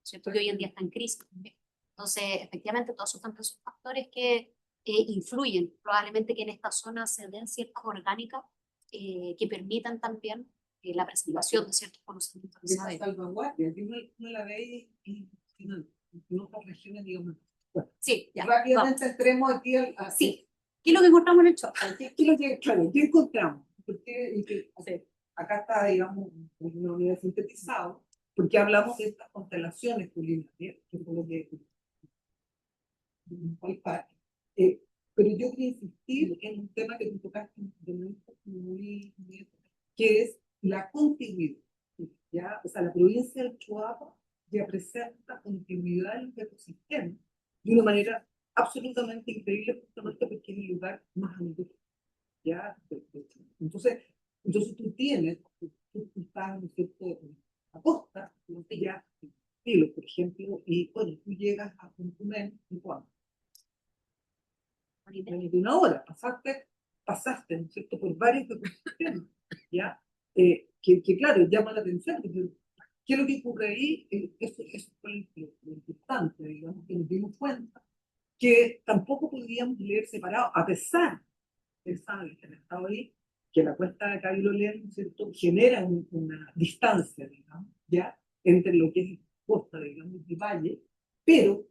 ¿cierto? Que hoy en día está en crisis también. Entonces, efectivamente, todos esos también son factores que influyen, probablemente que en esta zona se den ciertas orgánicas que permitan también la preservación de ciertos conocimientos de esa saber. salvaguardia, que uno la ve en otras regiones, digamos. Bueno, Sí, ya, rápidamente vamos. entremos aquí Sí, ¿qué es lo que encontramos en el show? claro, ¿qué encontramos? Porque, Sí. acá está, digamos, una unidad sintetizado, porque hablamos de estas constelaciones culinarias, que es lo que eh, pero yo quería insistir en un tema que tú tocaste de muy, que es la continuidad. ¿Ya? O sea, la provincia del Choapa ya presenta continuidad en los ecosistemas de una manera absolutamente increíble, justamente porque es el lugar más antiguo. ¿Ya? Entonces tú tienes, tú estás, ¿no es cierto?, en la costa, ¿no? Ya, Filo, por ejemplo, y bueno, tú llegas a Puncumén, ¿en cuánto? De una hora, pasaste, ¿no es cierto?, por varios ecosistemas, ¿ya? Que claro, llama la atención, porque ¿qué es lo que ocurre ahí? Eso fue lo importante, digamos, que nos dimos cuenta que tampoco podíamos leer separado, a pesar de saber que han estado ahí, que la cuesta de Cabilolén, ¿no es cierto?, genera una distancia, digamos, ¿ya?, entre lo que es costa, digamos, y valle, pero,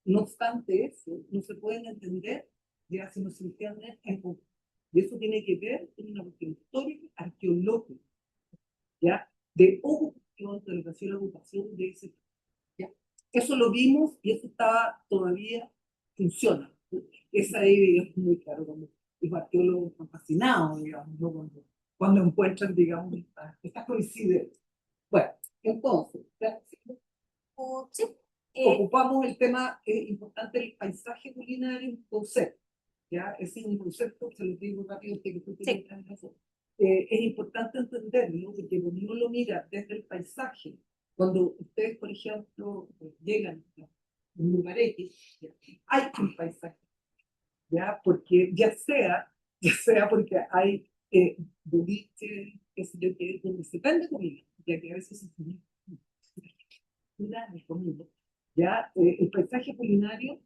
no obstante eso, no se pueden entender, ya, si no se entienden en conjunto. Y eso tiene que ver con una cuestión histórica, arqueológica, ¿ya?, de ocupación, de educación y ocupación de ese, ¿ya? Eso lo vimos y eso estaba todavía, funciona. Esa ahí es muy claro, cuando los arqueólogos están fascinados, digamos, ¿no? Cuando encuentran, digamos, estas coincidencias. Bueno, entonces, ¿ya? Sí, Ocupamos el tema importante del paisaje culinario, un concepto, ¿ya? Ese es un concepto, se lo digo rápido, que tú tienes razón. Es importante entenderlo, porque cuando uno lo mira desde el paisaje, cuando ustedes, por ejemplo, llegan a un lugar X, ¿ya?, hay un paisaje, ¿ya? Porque ya sea porque hay boliche, qué sé yo, que donde se vende comida, ya que a veces se una de comida, ¿ya? El paisaje culinario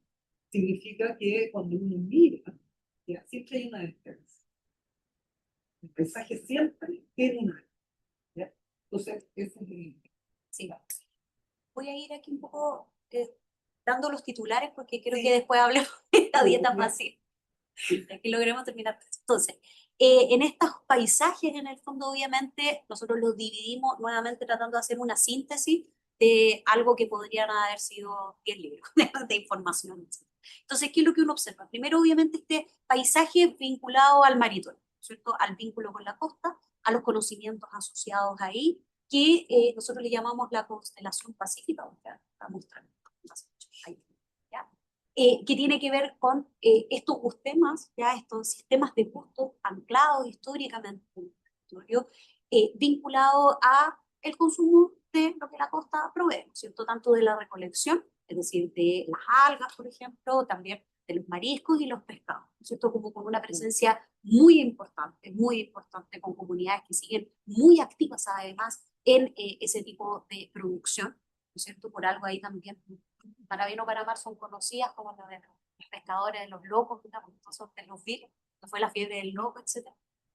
significa que cuando uno mira, ¿ya?, siempre hay una despensa. El paisaje siempre tiene una, ¿ya? Entonces, ese es el... sí. Voy a ir aquí un poco dando los titulares porque quiero Sí. que después hablemos de esta Sí, dieta sí. fácil. Aquí logremos terminar. Entonces, en estos paisajes, en el fondo, obviamente, nosotros los dividimos nuevamente tratando de hacer una síntesis de algo que podrían haber sido 10 libros de información. Entonces, ¿qué es lo que uno observa? Primero, obviamente, este paisaje vinculado al marítimo, ¿cierto?, al vínculo con la costa, a los conocimientos asociados ahí, que nosotros le llamamos la constelación pacífica, o sea, está mostrando ahí, ¿ya? Que tiene que ver con estos sistemas, ya estos sistemas de gustos anclados históricamente en el territorio, vinculados a el consumo de lo que la costa provee, ¿cierto? Tanto de la recolección, es decir, de las algas, por ejemplo, también de los mariscos y los pescados, ¿cierto? Como con una presencia muy importante, con comunidades que siguen muy activas además en ese tipo de producción, ¿no es cierto? Por algo ahí también, para bien o para mal, son conocidas como las de los pescadores, de los locos, digamos, de los viles, que fue la fiebre del loco, etc.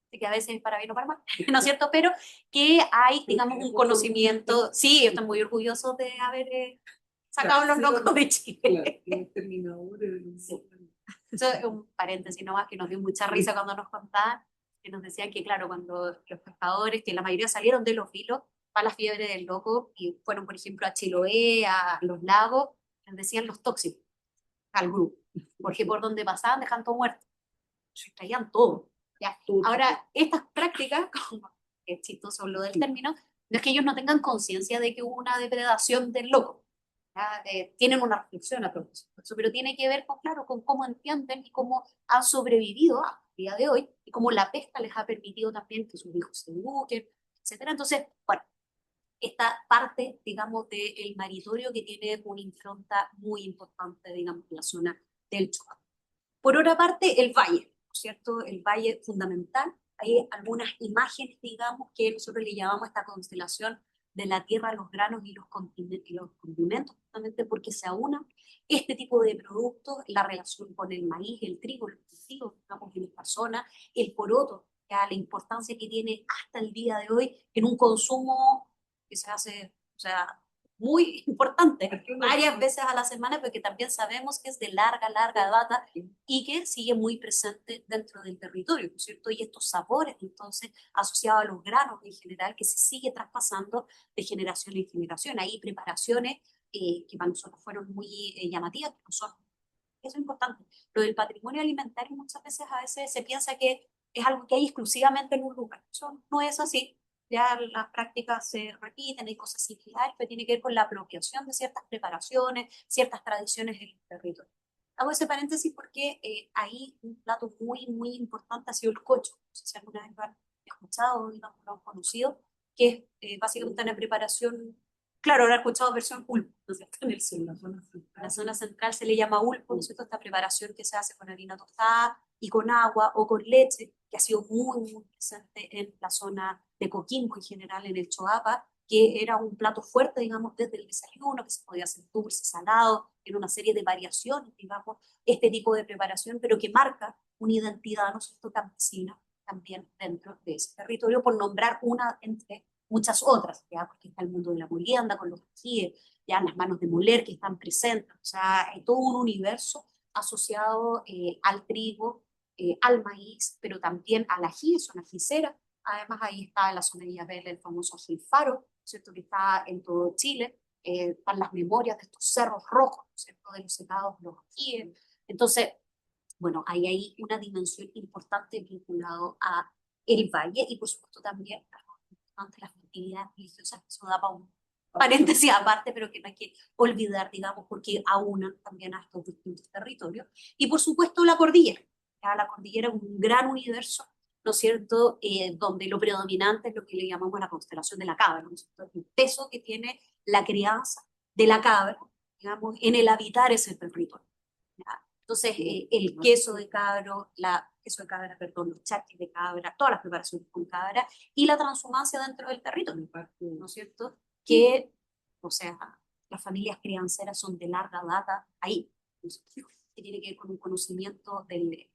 Así que a veces para bien o para mal, ¿no es cierto? Pero que hay, digamos, un conocimiento, sí, yo estoy muy orgulloso de haber sacado los locos de Chile. Sí. Eso es un paréntesis nomás que nos dio mucha risa cuando nos contaban, que nos decían que, claro, cuando los pescadores, que la mayoría salieron de los vilos para la fiebre del loco y fueron, por ejemplo, a Chiloé, a los lagos, les decían los tóxicos al grupo, porque por donde pasaban dejan todo muerto, traían todo. ¿Ya? Ahora, estas prácticas, como es chistoso lo del término, no es que ellos no tengan conciencia de que hubo una depredación del loco, ¿ya? Tienen una reflexión a propósito de eso, pero tiene que ver con, claro, con cómo entienden y cómo han sobrevivido hasta el día de hoy y cómo la pesca les ha permitido también que sus hijos se eduquen, etcétera. Entonces, bueno, esta parte, digamos, del maritorio que tiene una impronta muy importante, digamos, en la zona del Choapa. Por otra parte, el valle, ¿no es cierto? El valle fundamental. Hay algunas imágenes, digamos, que nosotros le llamamos esta constelación de la tierra, los granos y los condimentos, justamente porque se aunan este tipo de productos, la relación con el maíz, el trigo, los cultivos, digamos, en esta zona, el poroto, ya la importancia que tiene hasta el día de hoy en un consumo que se hace, o sea, muy importante, varias veces a la semana, porque también sabemos que es de larga, larga data y que sigue muy presente dentro del territorio, ¿no es cierto? Y estos sabores, entonces, asociados a los granos en general, que se sigue traspasando de generación en generación. Hay preparaciones que para nosotros fueron muy llamativas, que no son, eso es importante. Lo del patrimonio alimentario muchas veces se piensa que es algo que hay exclusivamente en un lugar. Eso no es así. Ya las prácticas se repiten, hay cosas similares, pero tiene que ver con la apropiación de ciertas preparaciones, ciertas tradiciones en el territorio. Hago ese paréntesis porque ahí un plato muy, muy importante ha sido el cocho. No sé si alguna vez lo han escuchado o lo han conocido, que es básicamente una preparación, claro, lo han escuchado versión pulpo, ¿no es cierto? En el sur. En la zona central se le llama ulpo, ¿no es cierto? Esta preparación que se hace con harina tostada y con agua o con leche, que ha sido muy, muy presente en la zona de Coquimbo en general, en el Choapa, que era un plato fuerte, digamos, desde el desayuno, que se podía hacer dulce, salado, en una serie de variaciones, digamos, este tipo de preparación, pero que marca una identidad, ¿no es cierto?, campesina también dentro de ese territorio, por nombrar una entre muchas otras, ¿ya? Porque está el mundo de la molienda con los ajíes, ya las manos de moler que están presentes, o sea, hay todo un universo asociado al trigo, al maíz, pero también al ají, zona ajicera. Además, ahí está la zona de Illapel, el famoso ají faro, ¿cierto? Que está en todo Chile. Están las memorias de estos cerros rojos, ¿cierto? De los secados, los ajíes. Entonces, bueno, hay una dimensión importante vinculado a el valle y por supuesto también ante las festividades religiosas, que eso da para un paréntesis aparte, pero que no hay que olvidar, digamos, porque aunan también a estos distintos territorios. Y por supuesto la cordillera. Ya la cordillera es un gran universo, ¿no es cierto?, donde lo predominante es lo que le llamamos la constelación de la cabra, ¿no es cierto?, el peso que tiene la crianza de la cabra, digamos, en el habitar ese territorio. ¿Ya? Entonces, el queso de cabro, queso de cabra, perdón, los charquis de cabra, todas las preparaciones con cabra y la transhumancia dentro del territorio, ¿no es cierto? Que, o sea, las familias crianceras son de larga data ahí, ¿no es cierto? Que tiene que ver con un conocimiento del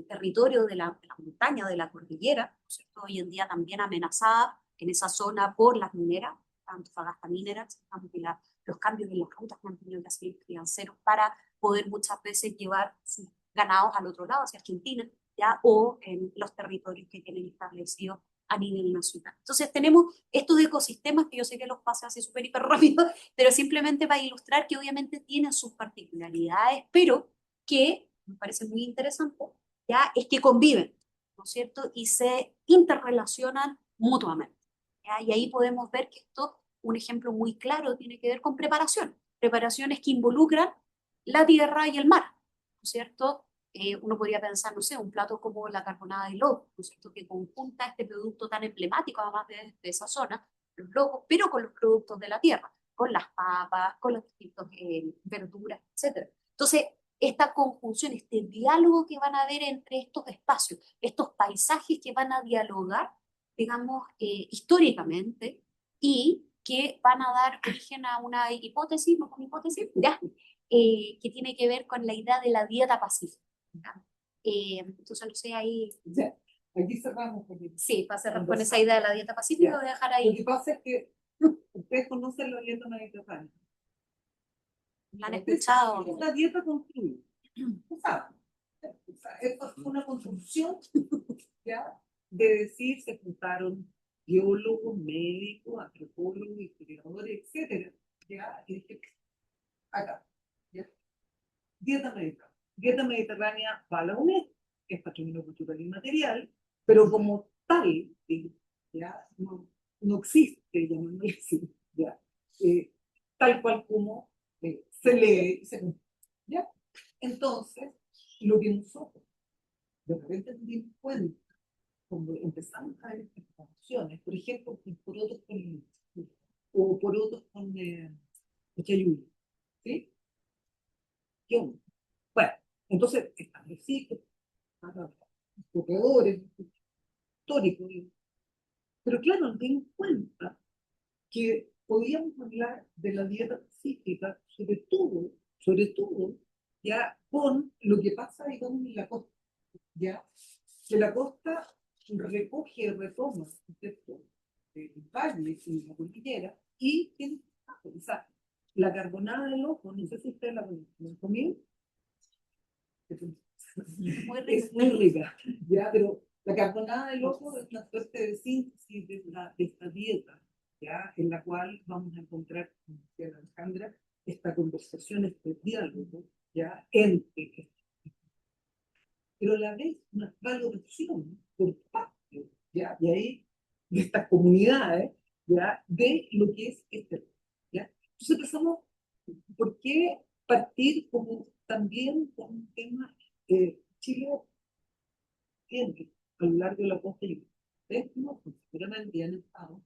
territorio, de la montaña, de la cordillera, ¿no es cierto? Hoy en día también amenazada en esa zona por las mineras, Antofagasta Mineras, los cambios en las rutas que han tenido que hacer los crianceros para poder muchas veces llevar sus ganados al otro lado, hacia Argentina, ¿ya? O en los territorios que tienen establecidos a nivel nacional. Entonces tenemos estos ecosistemas que yo sé que los pasé así súper hiper rápido, pero simplemente para ilustrar que obviamente tienen sus particularidades, pero que me parece muy interesante, ¿ya? Es que conviven, ¿no es cierto? Y se interrelacionan mutuamente, ¿ya? Y ahí podemos ver que esto, un ejemplo muy claro, tiene que ver con preparaciones que involucran la tierra y el mar, ¿no es cierto? Uno podría pensar, no sé, un plato como la carbonada de lobo, ¿no es cierto?, que conjunta este producto tan emblemático, además de esa zona, los lobos, pero con los productos de la tierra, con las papas, con las distintas verduras, etc. Entonces, esta conjunción, este diálogo que van a haber entre estos espacios, estos paisajes que van a dialogar, digamos, históricamente, y que van a dar origen a una hipótesis, no una hipótesis, ya, que tiene que ver con la idea de la dieta pacífica. Entonces, no sé, ahí... Ya, aquí cerramos. Sí, para cerrar con esa idea de la dieta pacífica, Ya. voy a dejar Lo ahí. que pasa es que ustedes conocen la dieta mediterránea. ¿La han escuchado? Es una dieta construida. O sea, es una construcción, ¿ya? De decir, se juntaron biólogos, médicos, antropólogos, historiadores, etcétera, ¿ya? Y dije, acá, ¿ya? Dieta mediterránea. Dieta mediterránea va a la UNESCO, que es Patrimonio Cultural Inmaterial, pero como tal, ¿ya? No existe, llamémoslo así, ¿ya? Tal cual como regiones, por ejemplo, porotos con o porotos con chayuyo, ¿sí? ¿Qué onda? Bueno, entonces establecí que corredores históricos, pero claro, nos dimos cuenta que podíamos hablar de la dieta pacífica, sobre todo, ya con lo que pasa, digamos, en la costa, ya, que la costa recoge y retoma, ¿cierto? El valle y la cordillera, y tiene, o sea, la carbonada del ojo, no sé si ustedes la han comido, Muy rico. es muy rica, ya, pero la carbonada del ojo es una suerte de síntesis de esta dieta, ya, en la cual vamos a encontrar, como decía Alejandra, esta conversación, este diálogo, ya, entre, pero a la vez una valoración por parte, ya, y ahí, de estas comunidades, ya, de lo que es este, ya. Entonces pensamos, ¿por qué partir como también con un tema? Chile tiene a lo largo de la costa y ustedes no, pues, seguramente han estado.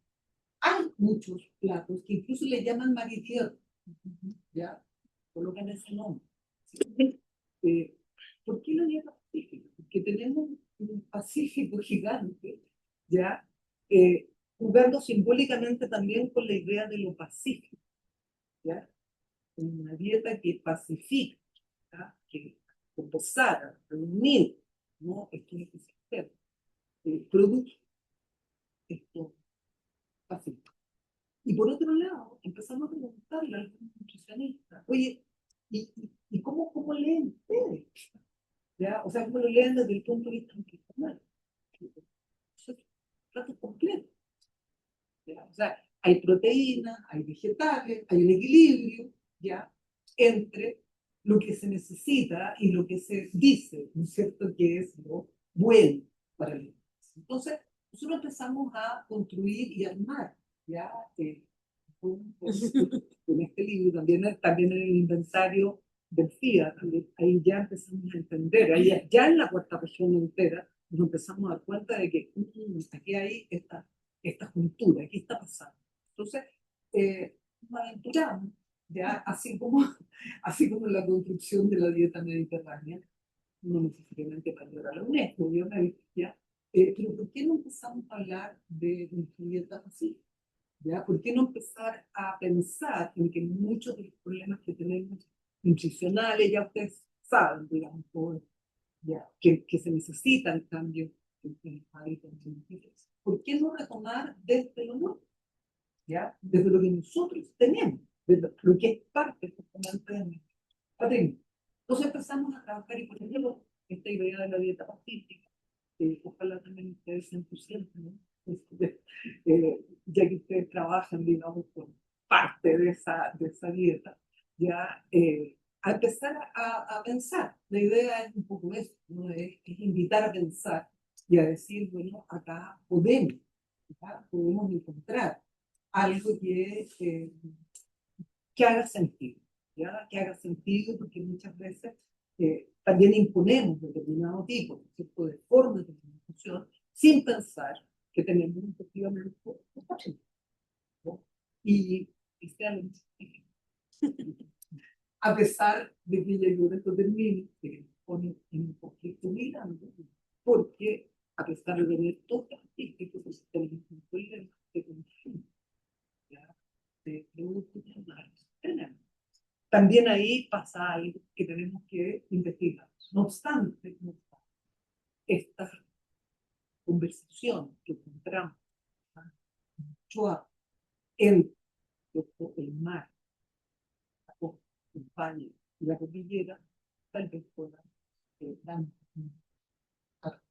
Hay muchos platos que incluso le llaman mar y tierra, ya, colocan ese nombre. ¿Sí? ¿Por qué la dieta pacífica? Porque tenemos un Pacífico gigante, ya, jugando simbólicamente también con la idea de lo pacífico, ya, una dieta que pacifica, ¿ya? Que compensara, reunir, ¿no? Esto es el sistema, produce esto pacífico. Y por otro lado, empezamos a preguntarle a algunos nutricionistas, oye, ¿y cómo leen ustedes? ¿Ya? O sea, ¿cómo lo leen desde el punto de vista nutricional? Eso es plato completo. ¿Ya? O sea, hay proteínas, hay vegetales, hay un equilibrio, ¿ya? Entre lo que se necesita y lo que se dice, ¿no es cierto?, que es lo bueno para el organismo. Entonces, nosotros empezamos a construir y armar, ¿ya? En este libro, también en el inventario del FIA, ahí ya empezamos a entender, ahí ya en la cuarta región entera, nos empezamos a dar cuenta de que aquí hay esta juntura, aquí está pasando. Entonces, nos aventuramos, ya, así como en la construcción de la dieta mediterránea, no necesariamente para llegar a la UNESCO, obviamente, ¿ya? Pero ¿por qué no empezamos a hablar de nuestra dieta así? ¿Ya? ¿Por qué no empezar a pensar en que muchos de los problemas que tenemos nutricionales, ya ustedes saben, digamos, ya, que se necesitan cambios en hábitos alimenticios? ¿Por qué no retomar desde lo nuestro? ¿Ya? Desde lo que nosotros tenemos, desde lo que es parte justamente de nuestro patrimonio. Entonces empezamos a trabajar y, por ejemplo, esta idea de la dieta pacífica, ojalá también ustedes se entusiasmen, ¿no? Ya que ustedes trabajan, digamos, con parte de esa dieta, ya a empezar a pensar. La idea es un poco eso, ¿no? Es invitar a pensar y a decir, bueno, acá podemos encontrar algo que haga sentido, ¿ya? Que haga sentido, porque muchas veces también imponemos determinado tipo, ¿cierto?, de formas de alimentación sin pensar que tenemos efectivamente un patrón, ¿no? Y sea lo mismo. A pesar de que ya yo esto termine, que me pone en un conflicto muy grande, porque a pesar de tener todos los artísticos, pues tenemos un problema de consumo, ¿ya? De productos humanos. También ahí pasa algo que tenemos que investigar. No obstante, esta conversación que encontramos entre el mar, la costa, el valle y la cordillera, tal vez pueda dar preguntas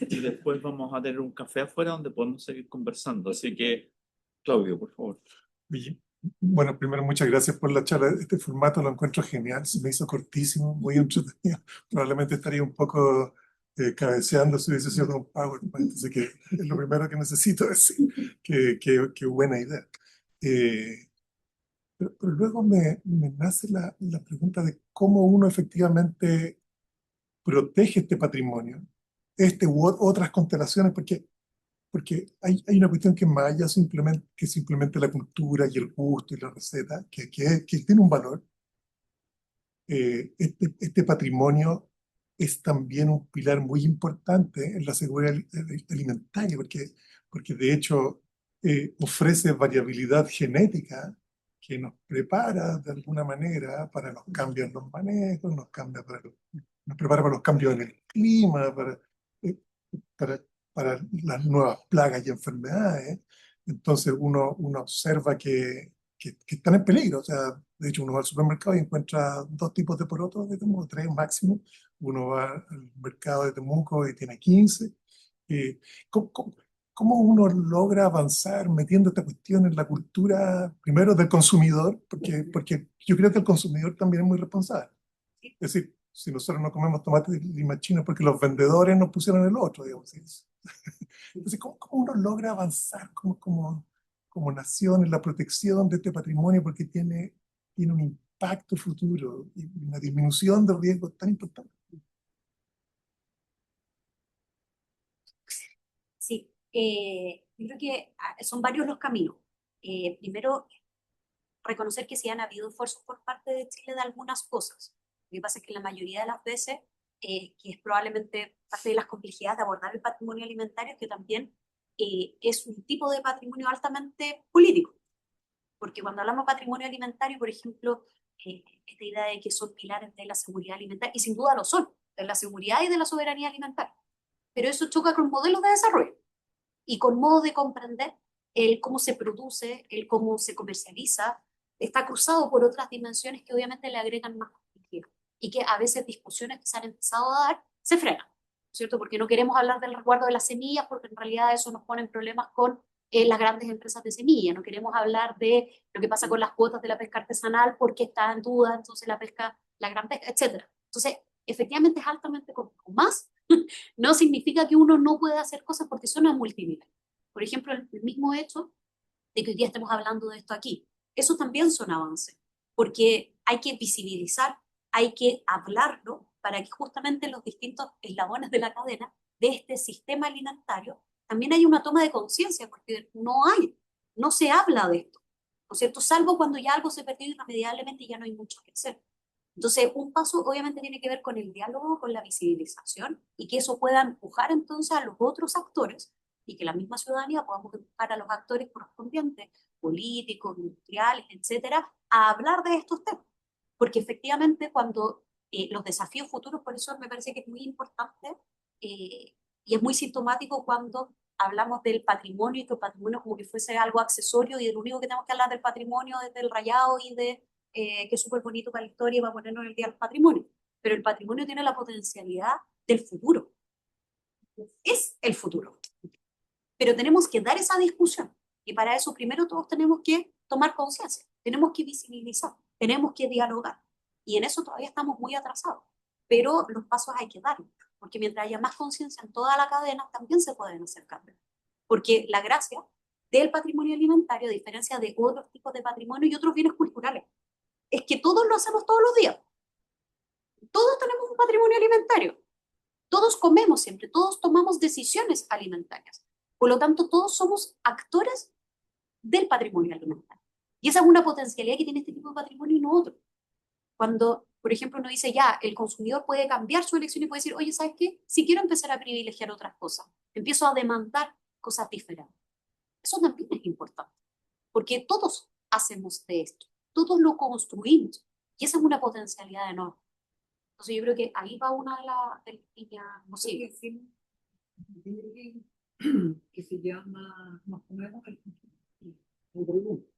y después vamos a tener un café afuera donde podemos seguir conversando. Así que, Claudio, por favor. Oye, bueno, primero muchas gracias por la charla. Este formato lo encuentro genial, se me hizo cortísimo, muy entretenido. Probablemente estaría un poco cabeceando si hubiese sido un PowerPoint, así que es lo primero que necesito decir, que buena idea. pero luego me nace la pregunta de cómo uno efectivamente protege este patrimonio, este u otras constelaciones, porque hay una cuestión que es más allá que simplemente la cultura y el gusto y la receta, que tiene un valor. Este patrimonio es también un pilar muy importante en la seguridad alimentaria, porque de hecho ofrece variabilidad genética que nos prepara de alguna manera para los cambios en los manejos, nos prepara para los cambios en el clima, eh, para, para las nuevas plagas y enfermedades. Entonces uno observa que están en peligro. O sea, de hecho, uno va al supermercado y encuentra dos tipos de porotos de Temuco, tres máximo. Uno va al mercado de Temuco y tiene 15. Eh, ¿cómo, cómo- cómo uno logra avanzar metiendo esta cuestión en la cultura, primero del consumidor? Porque yo creo que el consumidor también es muy responsable. Es decir, si nosotros no comemos tomate y lima chino porque los vendedores nos pusieron el otro, digamos. ¿Sí? Entonces, ¿cómo uno logra avanzar como nación en la protección de este patrimonio? Porque tiene un impacto futuro y una disminución de riesgos tan importante. Sí, yo creo que son varios los caminos. Primero, reconocer que sí han habido esfuerzos por parte de Chile de algunas cosas. Lo que pasa es que la mayoría de las veces, que es probablemente parte de las complejidades de abordar el patrimonio alimentario, que también es un tipo de patrimonio altamente político. Porque cuando hablamos de patrimonio alimentario, por ejemplo, esta idea de que son pilares de la seguridad alimentaria, y sin duda lo son, de la seguridad y de la soberanía alimentaria, pero eso choca con modelos de desarrollo y con modos de comprender el cómo se produce, el cómo se comercializa, está cruzado por otras dimensiones que obviamente le agregan más complejidad y que a veces discusiones que se han empezado a dar se frenan, ¿cierto? Porque no queremos hablar del resguardo de las semillas porque en realidad eso nos pone en problemas con las grandes empresas de semilla, no queremos hablar de lo que pasa con las cuotas de la pesca artesanal porque está en duda, entonces la pesca, la gran pesca, etcétera. Entonces, efectivamente es altamente complejo. Más no significa que uno no pueda hacer cosas porque eso no es multinivel. Por ejemplo, el mismo hecho de que hoy día estemos hablando de esto aquí, eso también son avances, porque hay que visibilizar, hay que hablarlo para que justamente los distintos eslabones de la cadena de este sistema alimentario también haya una toma de conciencia, porque no se habla de esto, ¿no es cierto? Salvo cuando ya algo se perdió irremediablemente y ya no hay mucho que hacer. Entonces, un paso obviamente tiene que ver con el diálogo, con la visibilización y que eso pueda empujar entonces a los otros actores y que la misma ciudadanía podamos empujar a los actores correspondientes, políticos, industriales, etcétera, a hablar de estos temas. Porque efectivamente cuando los desafíos futuros, por eso me parece que es muy importante y es muy sintomático cuando hablamos del patrimonio y que el patrimonio como que fuese algo accesorio y el único que tenemos que hablar del patrimonio es del rayado y de que es súper bonito para la historia y va a ponernos en el día del patrimonio. Pero el patrimonio tiene la potencialidad del futuro. Es el futuro. Pero tenemos que dar esa discusión. Y para eso primero todos tenemos que tomar conciencia, tenemos que visibilizar, tenemos que dialogar. Y en eso todavía estamos muy atrasados. Pero los pasos hay que darlos, porque mientras haya más conciencia en toda la cadena, también se pueden hacer cambios. Porque la gracia del patrimonio alimentario, a diferencia de otros tipos de patrimonio y otros bienes culturales, es que todos lo hacemos todos los días. Todos tenemos un patrimonio alimentario. Todos comemos siempre, todos tomamos decisiones alimentarias. Por lo tanto, todos somos actores del patrimonio alimentario. Y esa es una potencialidad que tiene este tipo de patrimonio y no otro. Cuando, por ejemplo, uno dice ya, el consumidor puede cambiar su elección y puede decir, oye, ¿sabes qué? Si quiero empezar a privilegiar otras cosas, empiezo a demandar cosas diferentes. Eso también es importante, porque todos hacemos de esto, todos lo construimos. Y esa es una potencialidad enorme. Entonces yo creo que ahí va una de las líneas posibles. Que se llama Nos comemos el producto.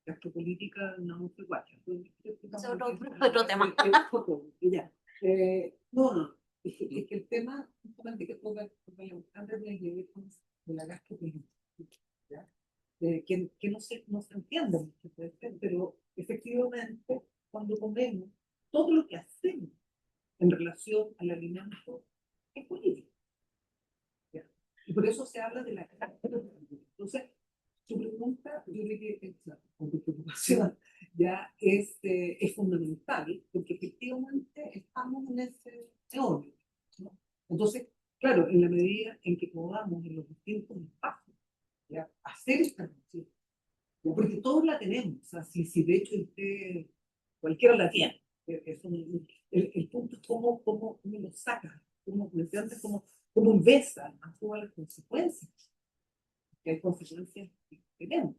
Gastropolítica no se guacha. Es otro tema. No, es que el tema justamente que tú antes de llegar de la gastropolítica, ¿ya? Que no se entiende mucho, pero efectivamente cuando comemos, todo lo que hacemos en relación al alimento es político. ¿Ya? Y por eso se habla de la gastropolítica. Entonces, su pregunta, yo creo que ya es fundamental, porque efectivamente estamos en ese órbita, ¿no? Entonces, claro, en la medida en que podamos en los distintos espacios, ¿ya? Hacer esta reflexión, ¿ya? Porque todos la tenemos, o sea, si de hecho usted, cualquiera la tiene, el punto es cómo uno lo saca, ¿me entiendes? Cómo besa a todas las consecuencias, que hay consecuencias que tenemos.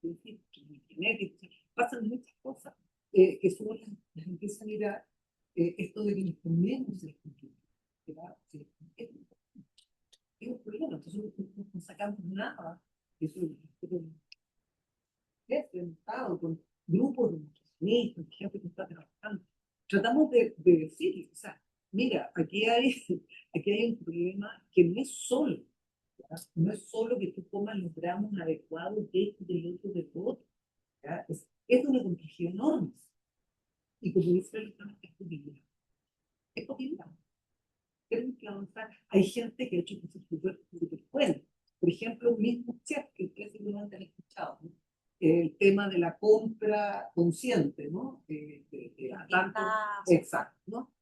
Es decir, que en genética pasan muchas cosas que son las empiezan a mirar esto de que nos ponemos en la cultura. Es un problema, entonces no sacamos nada. Eso es Estado, con grupos de nutricionistas, gente que está trabajando. Tratamos de decir, o sea, mira, aquí hay un problema que no es solo. No es solo que tú comas los gramos adecuados de esto, del otro, del otro. ¿Ya? Es una complejidad enorme. Y como dice el es posible. Es posible. Tenemos que avanzar. Hay gente que ha hecho cosas súper buenas. Por ejemplo, un mismo chef que ustedes seguramente han escuchado, ¿no? El tema de la compra consciente, ¿no? De exacto, ¿no?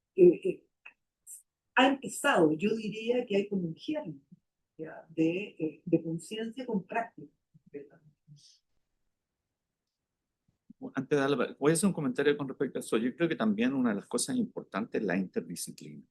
Ha empezado, yo diría que hay como un germen, ¿ya? De conciencia con práctica. Antes de darle, voy a hacer un comentario con respecto a eso. Yo creo que también una de las cosas importantes es la interdisciplina.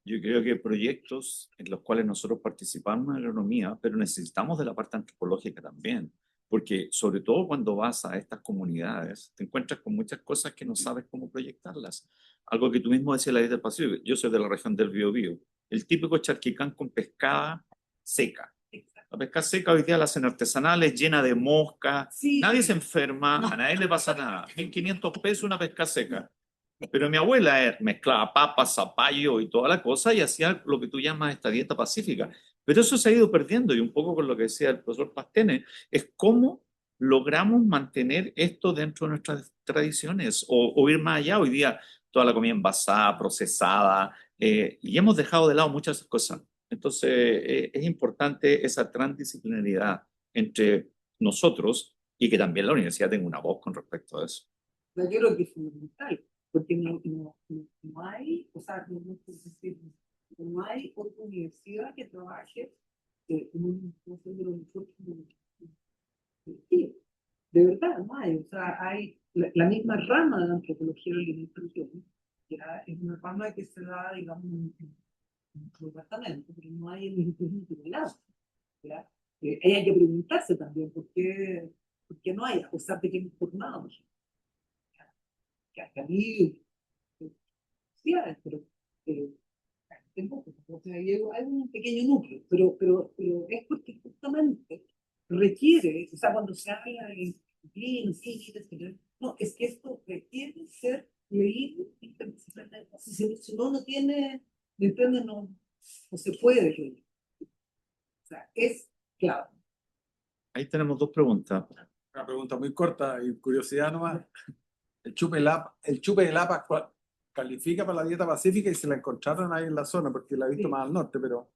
Yo creo que proyectos en los cuales nosotros participamos en agronomía, pero necesitamos de la parte antropológica también, porque sobre todo cuando vas a estas comunidades, te encuentras con muchas cosas que no sabes cómo proyectarlas. Algo que tú mismo decías, la del Pacífico. Yo soy de la región del Biobío. El típico charquicán con pescada seca. La pesca seca hoy día la hacen artesanales, llena de mosca. Sí. Nadie se enferma, a nadie le pasa nada. 1.500 pesos una pesca seca. Pero mi abuela mezclaba papas, zapallo y toda la cosa y hacía lo que tú llamas esta dieta pacífica. Pero eso se ha ido perdiendo y un poco con lo que decía el profesor Pastene, es cómo logramos mantener esto dentro de nuestras tradiciones o ir más allá. Hoy día toda la comida envasada, procesada, y hemos dejado de lado muchas cosas. Entonces es importante esa transdisciplinaridad entre nosotros y que también la universidad tenga una voz con respecto a eso. Yo creo que es fundamental, porque no hay, o sea, no hay otra universidad que trabaje en un de los mejores de verdad, no hay, o sea, hay la misma rama de la antropología de la alimentación, ya es una rama que se da, digamos, en el departamento, pero no hay en ningún lado, ¿ya? Hay que preguntarse también por qué no hay, a pesar de que hemos formado, que hasta mí, sí hay, pero tampoco, o sea, hay un pequeño núcleo, pero es porque justamente requiere, o sea, cuando se habla de no, es que esto requiere ser leído interdisciplinariamente. Si no tiene, ¿me entiendes? No se puede leer. O sea, es clave. Ahí tenemos dos preguntas. Una pregunta muy corta y curiosidad nomás. El chupe de lapa califica para la dieta pacífica y se la encontraron ahí en la zona porque la he visto Sí. más al norte, pero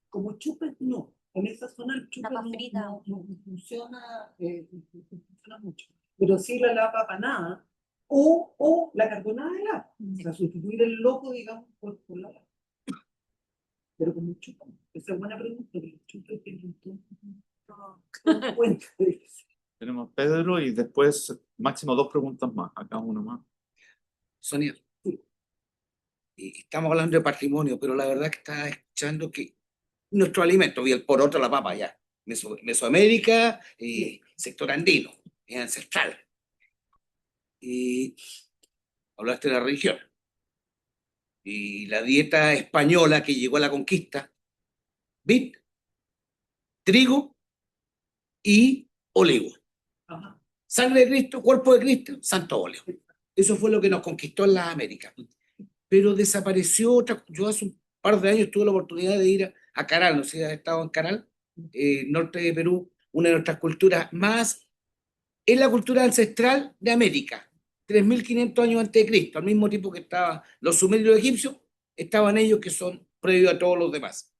Como chupes, no. En esa zona el chupe Lapa frita. no funciona, no funciona mucho. Pero sí la lapa panada o la carbonada de lapa. O sea, sustituir el loco, digamos, por la lapa. Pero como chupa. Esa es buena pregunta, porque el chupe tiene un cuenta de eso. Tenemos a Pedro y después máximo dos preguntas más, acá una más. Sonia, estamos hablando de patrimonio, pero la verdad que estaba escuchando que nuestro alimento, y el poroto, la papa, ya, Mesoamérica, sector andino, es ancestral. Y hablaste de la religión. Y la dieta española que llegó a la conquista, vid, trigo y olivo. Ajá. Sangre de Cristo, cuerpo de Cristo, santo óleo. Eso fue lo que nos conquistó en las Américas. Pero desapareció otra. Yo hace un par de años tuve la oportunidad de ir a Caral, no sé si has estado en Caral, norte de Perú, una de nuestras culturas más, es la cultura ancestral de América, 3.500 años antes de Cristo, al mismo tiempo que estaban los sumerios egipcios, estaban ellos que son previos a todos los demás.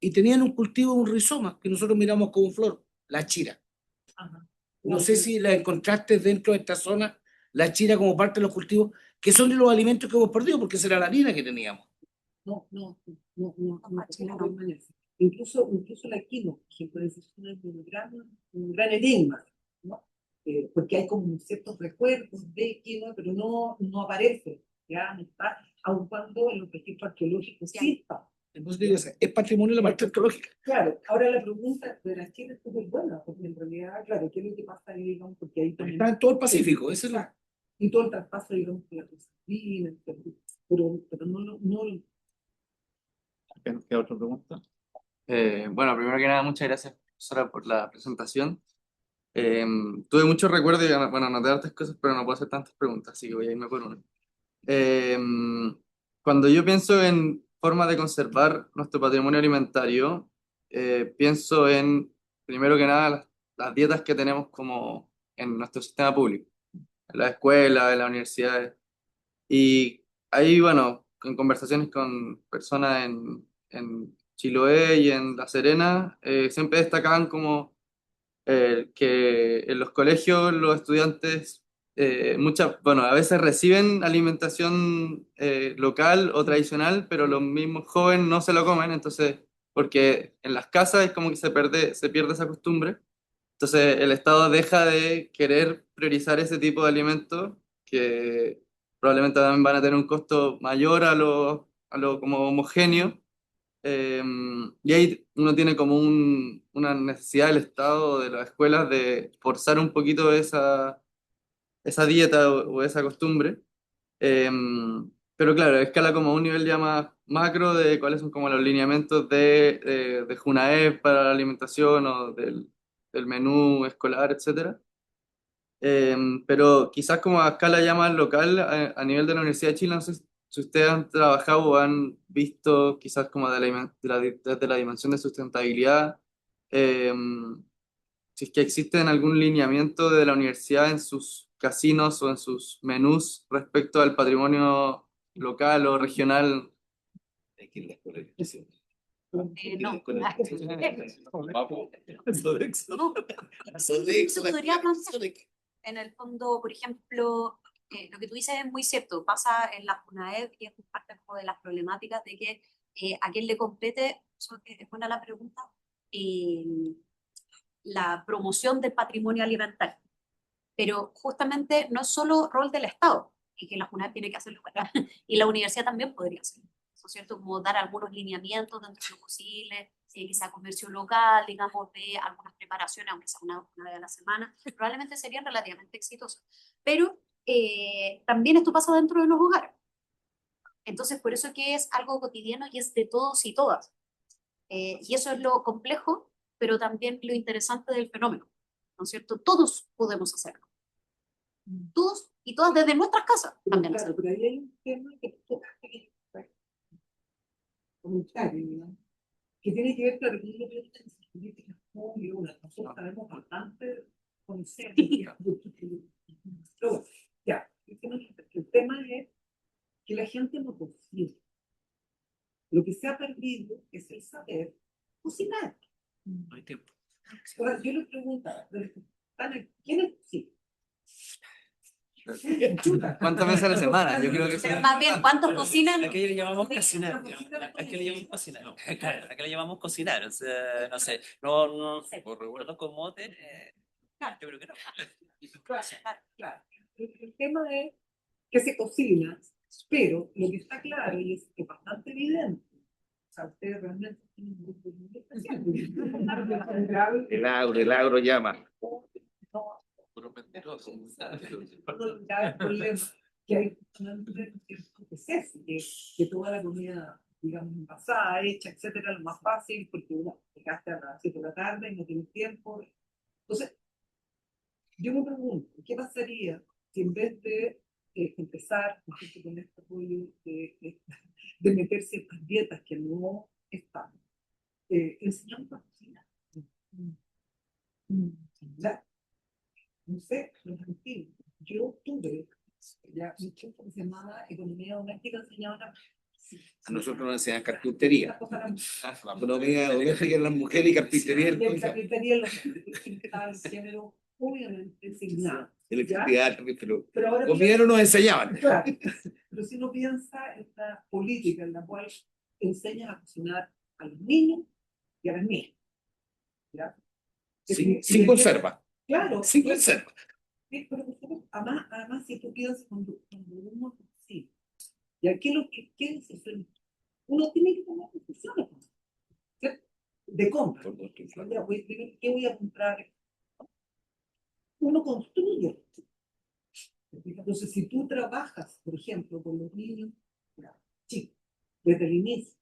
Y tenían un cultivo, un rizoma, que nosotros miramos como flor, la chira. Ajá. No sé si la encontraste dentro de esta zona, la chira como parte de los cultivos, que son de los alimentos que hemos perdido, porque esa era la harina que teníamos. No. Incluso la quinoa, por ejemplo, es un gran enigma, ¿no? Porque hay como ciertos recuerdos de quinoa, pero no aparece, ya no está, aun cuando en los registros arqueológicos sí está. Entonces, digo, es patrimonio de la parte arqueológica. Claro, ahora la pregunta de la China es súper buena, porque en realidad, claro, ¿qué es lo que pasa ahí, digamos? Porque ahí también Está en todo el Pacífico, eso es lo... y todo el traspaso, digamos, de la Cristina, pero no, ¿Qué otra pregunta? Bueno, primero que nada, muchas gracias, profesora, por la presentación. Tuve muchos recuerdos y, bueno, anoté hartas cosas, pero no puedo hacer tantas preguntas, así que voy a irme por una. Eh, Cuando yo pienso en formas de conservar nuestro patrimonio alimentario, pienso en, primero que nada, las dietas que tenemos como en nuestro sistema público, en la escuela, en las universidades. Y ahí, bueno, en conversaciones con personas en Chiloé y en La Serena, siempre destacaban como que en los colegios los estudiantes, bueno, a veces reciben alimentación local o tradicional, pero los mismos jóvenes no se lo comen, entonces, porque en las casas es como que se pierde esa costumbre. Entonces, el Estado deja de querer priorizar ese tipo de alimentos que probablemente también van a tener un costo mayor a lo como homogéneo. Y ahí uno tiene como una necesidad del Estado o de las escuelas de forzar un poquito esa dieta o esa costumbre. Pero claro, escala como a un nivel ya más macro de cuáles son como los lineamientos de Junaep para la alimentación o del menú escolar, etcétera. Pero quizás como a escala ya más local, a nivel de la Universidad de Chile, no sé si ustedes han trabajado o han visto quizás como desde la dimensión de sustentabilidad, si es que existe algún lineamiento de la universidad en sus casinos o en sus menús respecto al patrimonio local o regional. No. Sodexo, Podría plantear. En el fondo, por ejemplo, lo que tú dices es muy cierto, pasa en la FUNAED y es parte como de las problemáticas de que a quién le compete, eso es buena la pregunta, la promoción del patrimonio alimentario. Pero justamente no es solo rol del Estado, y que la FUNAED tiene que hacerlo, ¿verdad? Y la universidad también podría hacerlo, ¿no es cierto? Como dar algunos lineamientos dentro de lo posible, quizá comercio local, digamos, de algunas preparaciones, aunque sea una vez a la semana, probablemente serían relativamente exitosas. Pero también esto pasa dentro de los hogares. Entonces, por eso que es algo cotidiano y es de todos y todas. Y eso es lo complejo, pero también lo interesante del fenómeno, ¿no es cierto? Todos podemos hacerlo. Todos y todas desde nuestras casas también. Claro, pero ahí hay un tema que tocaste que es comentario, ¿no? Que tiene que ver, claro, con lo que dicen las políticas públicas. Nosotros sabemos bastante conceptos. Pero bueno, ya, el tema es que la gente no cocina. Lo que se ha perdido es el saber cocinar. No hay tiempo. Ahora, yo les pregunto, ¿quiénes cocinan? ¿Cuántas veces a la semana? Yo creo que Pero más bien, ¿cuántos cocinan? ¿A qué le llamamos cocinar? ¿A qué le llamamos cocinar? Claro, ¿a qué le llamamos cocinar? O sea, no sé, no sé, por recuerdo con mote, yo creo que no. Claro. El tema es que se cocina, pero lo que está claro y es que es bastante evidente. O sea, ustedes realmente tienen un grupo muy especial. El agro llama. Puro mentiroso. Que hay que toda la comida, digamos, envasada, hecha, etcétera, lo más fácil, porque uno llegaste a las 7 de la tarde y no tienes tiempo. Entonces, yo me pregunto, ¿qué pasaría si en vez de empezar por ejemplo, con este apoyo de meter ciertas dietas que no están, enseñamos a cocinar? Ya, no sé, los antiguos. Yo tuve ya un tiempo que se llamaba economía doméstica, enseñaban A nosotros nos enseñan carpintería. La economía doméstica en las mujeres y carpintería. Y en carpintería, el género 1 obviamente sin nada. Electricidad también, pero Pero ahora comida no nos enseñaban. claro, pero si uno piensa en esta política en la cual enseñas a cocinar a los niños y a las niñas. ¿Ya? Sin conserva. Claro. Sin conserva. Sí, pero además, si tú piensas cuando uno cocina, y aquí lo que es uno tiene que tomar decisiones, ¿cierto? De compra. Ya, ¿qué voy a comprar? Uno construye. Entonces, si tú trabajas, por ejemplo, con los niños, chicos, desde el inicio,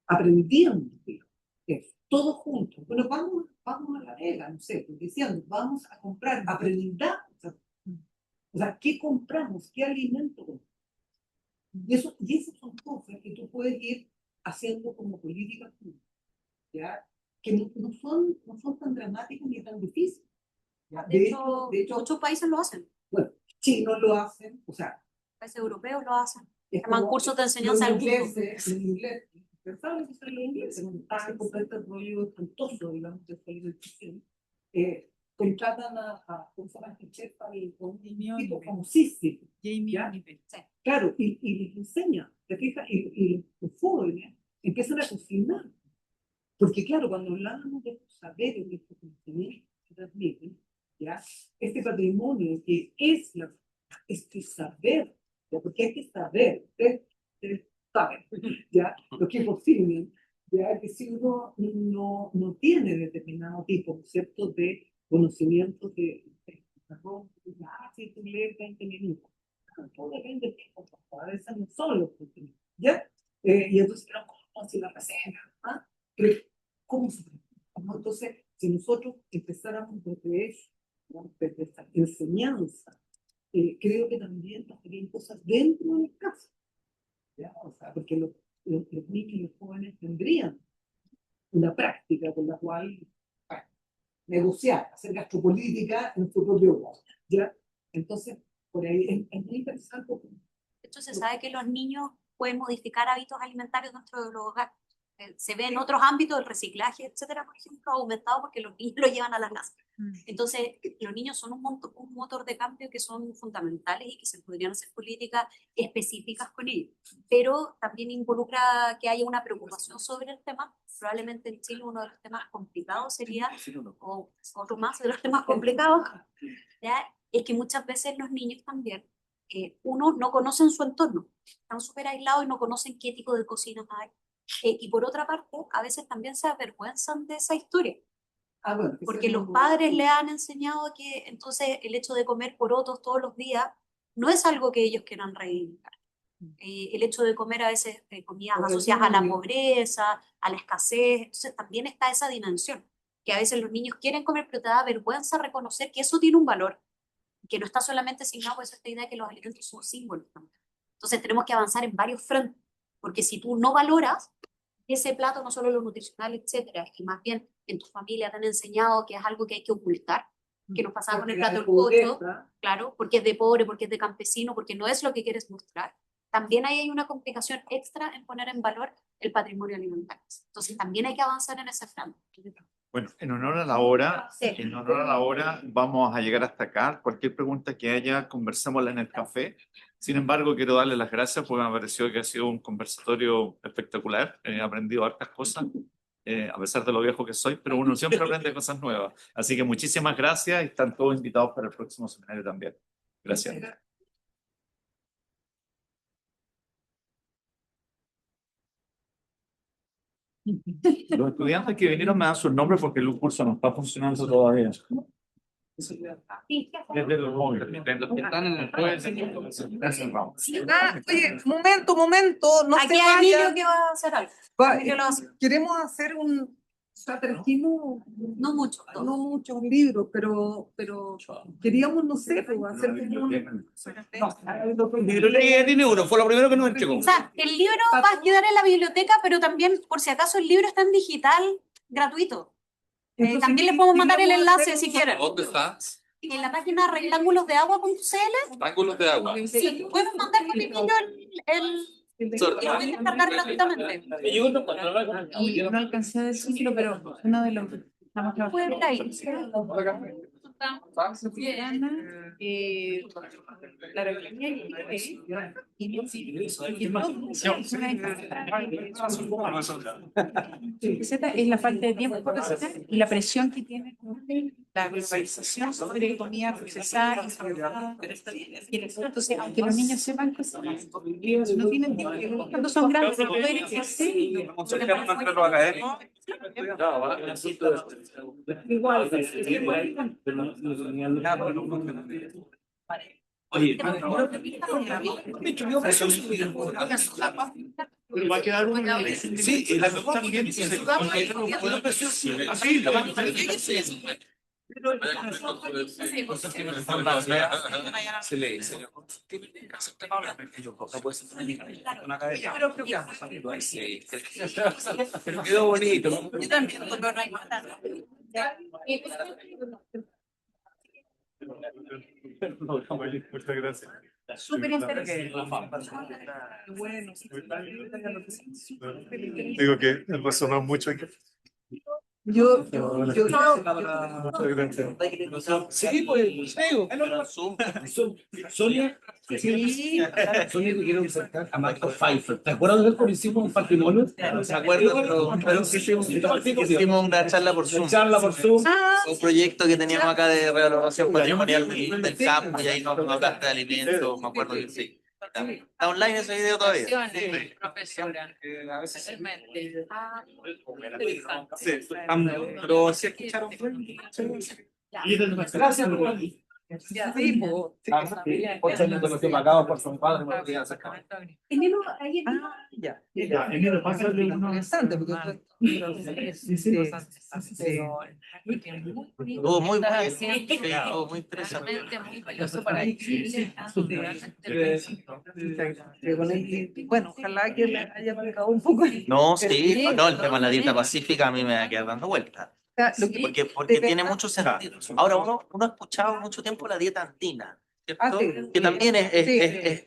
aprendiendo, todos juntos. Bueno, vamos a la vega, no sé, diciendo, vamos a comprar, aprendamos. O sea, ¿qué compramos? ¿Qué alimento compramos? Y esas son cosas que tú puedes ir haciendo como políticas públicas, ¿ya? Que no son tan dramáticas ni tan difíciles. ¿Ya? De hecho, muchos países lo hacen. Bueno, chinos lo hacen, o sea, Países europeos lo hacen. es Llaman como cursos de enseñanza los del mundo. ingleses, en inglés, pensaban que son los ingleses, cuando estaban con este rollo espantoso, digamos, de colonización, contratan ¿cómo se llama este chef? Un tipo famosísimo. ¿Ya? Claro, y les enseña, ¿te fijas? Y los jóvenes empiezan a cocinar. Porque claro, cuando hablamos de estos saberes, de estos conocimientos que se transmiten, ¿ya? Este patrimonio que es este saber, ¿ya? Porque hay que saber, ustedes saben, ¿ya? Lo que cocinan, ¿ya? Que si uno no tiene determinado tipo, ¿cierto?, de conocimientos de arroz, si tú lees 20 minutos, todo depende de qué cosas, a veces no son los contenidos, ¿ya? Y entonces, pero ¿cómo se la receta? ¿Ah? Pero, ¿cómo se prepara? Entonces, si nosotros empezáramos desde eso, ¿no?, desde esta enseñanza, creo que también pasarían cosas dentro de la casa, ¿ya? O sea, porque los niños y los jóvenes tendrían una práctica con la cual negociar, hacer gastropolítica en su propio hogar, ¿ya? Entonces, por ahí es muy interesante. De hecho, se sabe que los niños pueden modificar hábitos alimentarios dentro de los hogares. Se ve en otros ámbitos, el reciclaje, etcétera, por ejemplo, ha aumentado porque los niños lo llevan a las casas. Entonces, los niños son un motor de cambio que son fundamentales y que se podrían hacer políticas específicas con ellos. Pero también involucra que haya una preocupación sobre el tema. Probablemente en Chile uno de los temas complicados sería, o otro más de los temas complicados, ¿ya?, es que muchas veces los niños también, uno, no conocen su entorno, están súper aislados y no conocen qué tipo de cocinas hay. Y por otra parte, a veces también se avergüenzan de esa historia. Bueno, Porque los padres le han enseñado que entonces el hecho de comer porotos todos los días no es algo que ellos quieran reivindicar. El hecho de comer a veces comidas asociadas a la pobreza, a la escasez, entonces también está esa dimensión, que a veces los niños quieren comer, pero te da vergüenza reconocer que eso tiene un valor, que no está solamente asignado por esta idea de que los alimentos son símbolos. Entonces tenemos que avanzar en varios frentes, porque si tú no valoras ese plato, no solo lo nutricional, etcétera, es que más bien en tu familia te han enseñado que es algo que hay que ocultar, que nos pasaba con el plato del cocho, claro, porque es de pobre, porque es de campesino, porque no es lo que quieres mostrar. También ahí hay una complicación extra en poner en valor el patrimonio alimentario. Entonces también hay que avanzar en ese frente. Bueno, en honor a la hora, vamos a llegar hasta acá. Cualquier pregunta que haya, conversémosla en el café. Sin embargo, quiero darle las gracias porque me ha parecido que ha sido un conversatorio espectacular. He aprendido hartas cosas, a pesar de lo viejo que soy, pero uno siempre aprende cosas nuevas. Así que muchísimas gracias y están todos invitados para el próximo seminario también. Gracias. Los estudiantes que vinieron me dan sus nombres porque el curso no está funcionando todavía. Desde los móviles. Están en el oye, momento, no aquí se hay vaya. Emilio que va a hacer algo. Queremos hacer trajimos no mucho, muchos libros, pero queríamos, no sé, hacer como Biblioteca tiene uno, fue lo primero que nos entregó. O sea, el libro va a quedar en la biblioteca, pero también, por si acaso, el libro está en digital, gratuito. También les podemos mandar el enlace si quieren. ¿Dónde está? En la página rectángulos.de.agua.cl. Rectángulos de agua. Sí, podemos mandar con Emilio y lo pueden descargar gratuitamente. No alcancé a decirlo, pero uno de los... Pueden ir ahí. La aerolínea es la falta de tiempo profesional y la presión que tiene la globalización sobre economía procesada y fabricada. Entonces, aunque los niños sepan cocinar, no tienen tiempo. Cuando son grandes, no pueden ejercer. Igual, Oye, Pero va a quedar una. Sí, y la mejor también. Así, se le dice. Pero quedó bonito. Yo también, pero no hay más nada. Muchas gracias. súper interesante. Bueno, Digo que resonó mucho aquí. yo Muchas gracias. Sí, pues, Sonia, Sonia te quiero presentar a Marco Pfeiffer. ¿Te acuerdas de él cuando hicimos un patrimonio? ¿se acuerdan? Pero hicimos una charla por Zoom. Un proyecto que teníamos acá de revalorización patrimonial del campo y ahí nos hablaste de alimentos, me acuerdo que sí. Está online ese video todavía. profesora. Sí, pero sí escucharon. Gracias, por su padre, por Interesante, porque Estuvo muy estuvo muy interesante. muy valioso para Chile. Bueno, ojalá que le haya marcado un poco. No, sí, no, el tema de la dieta pacífica a mí me va a quedar dando vueltas. Porque tiene mucho sentido. Ahora, uno ha escuchado mucho tiempo la dieta andina, ¿cierto? Sí. Que también es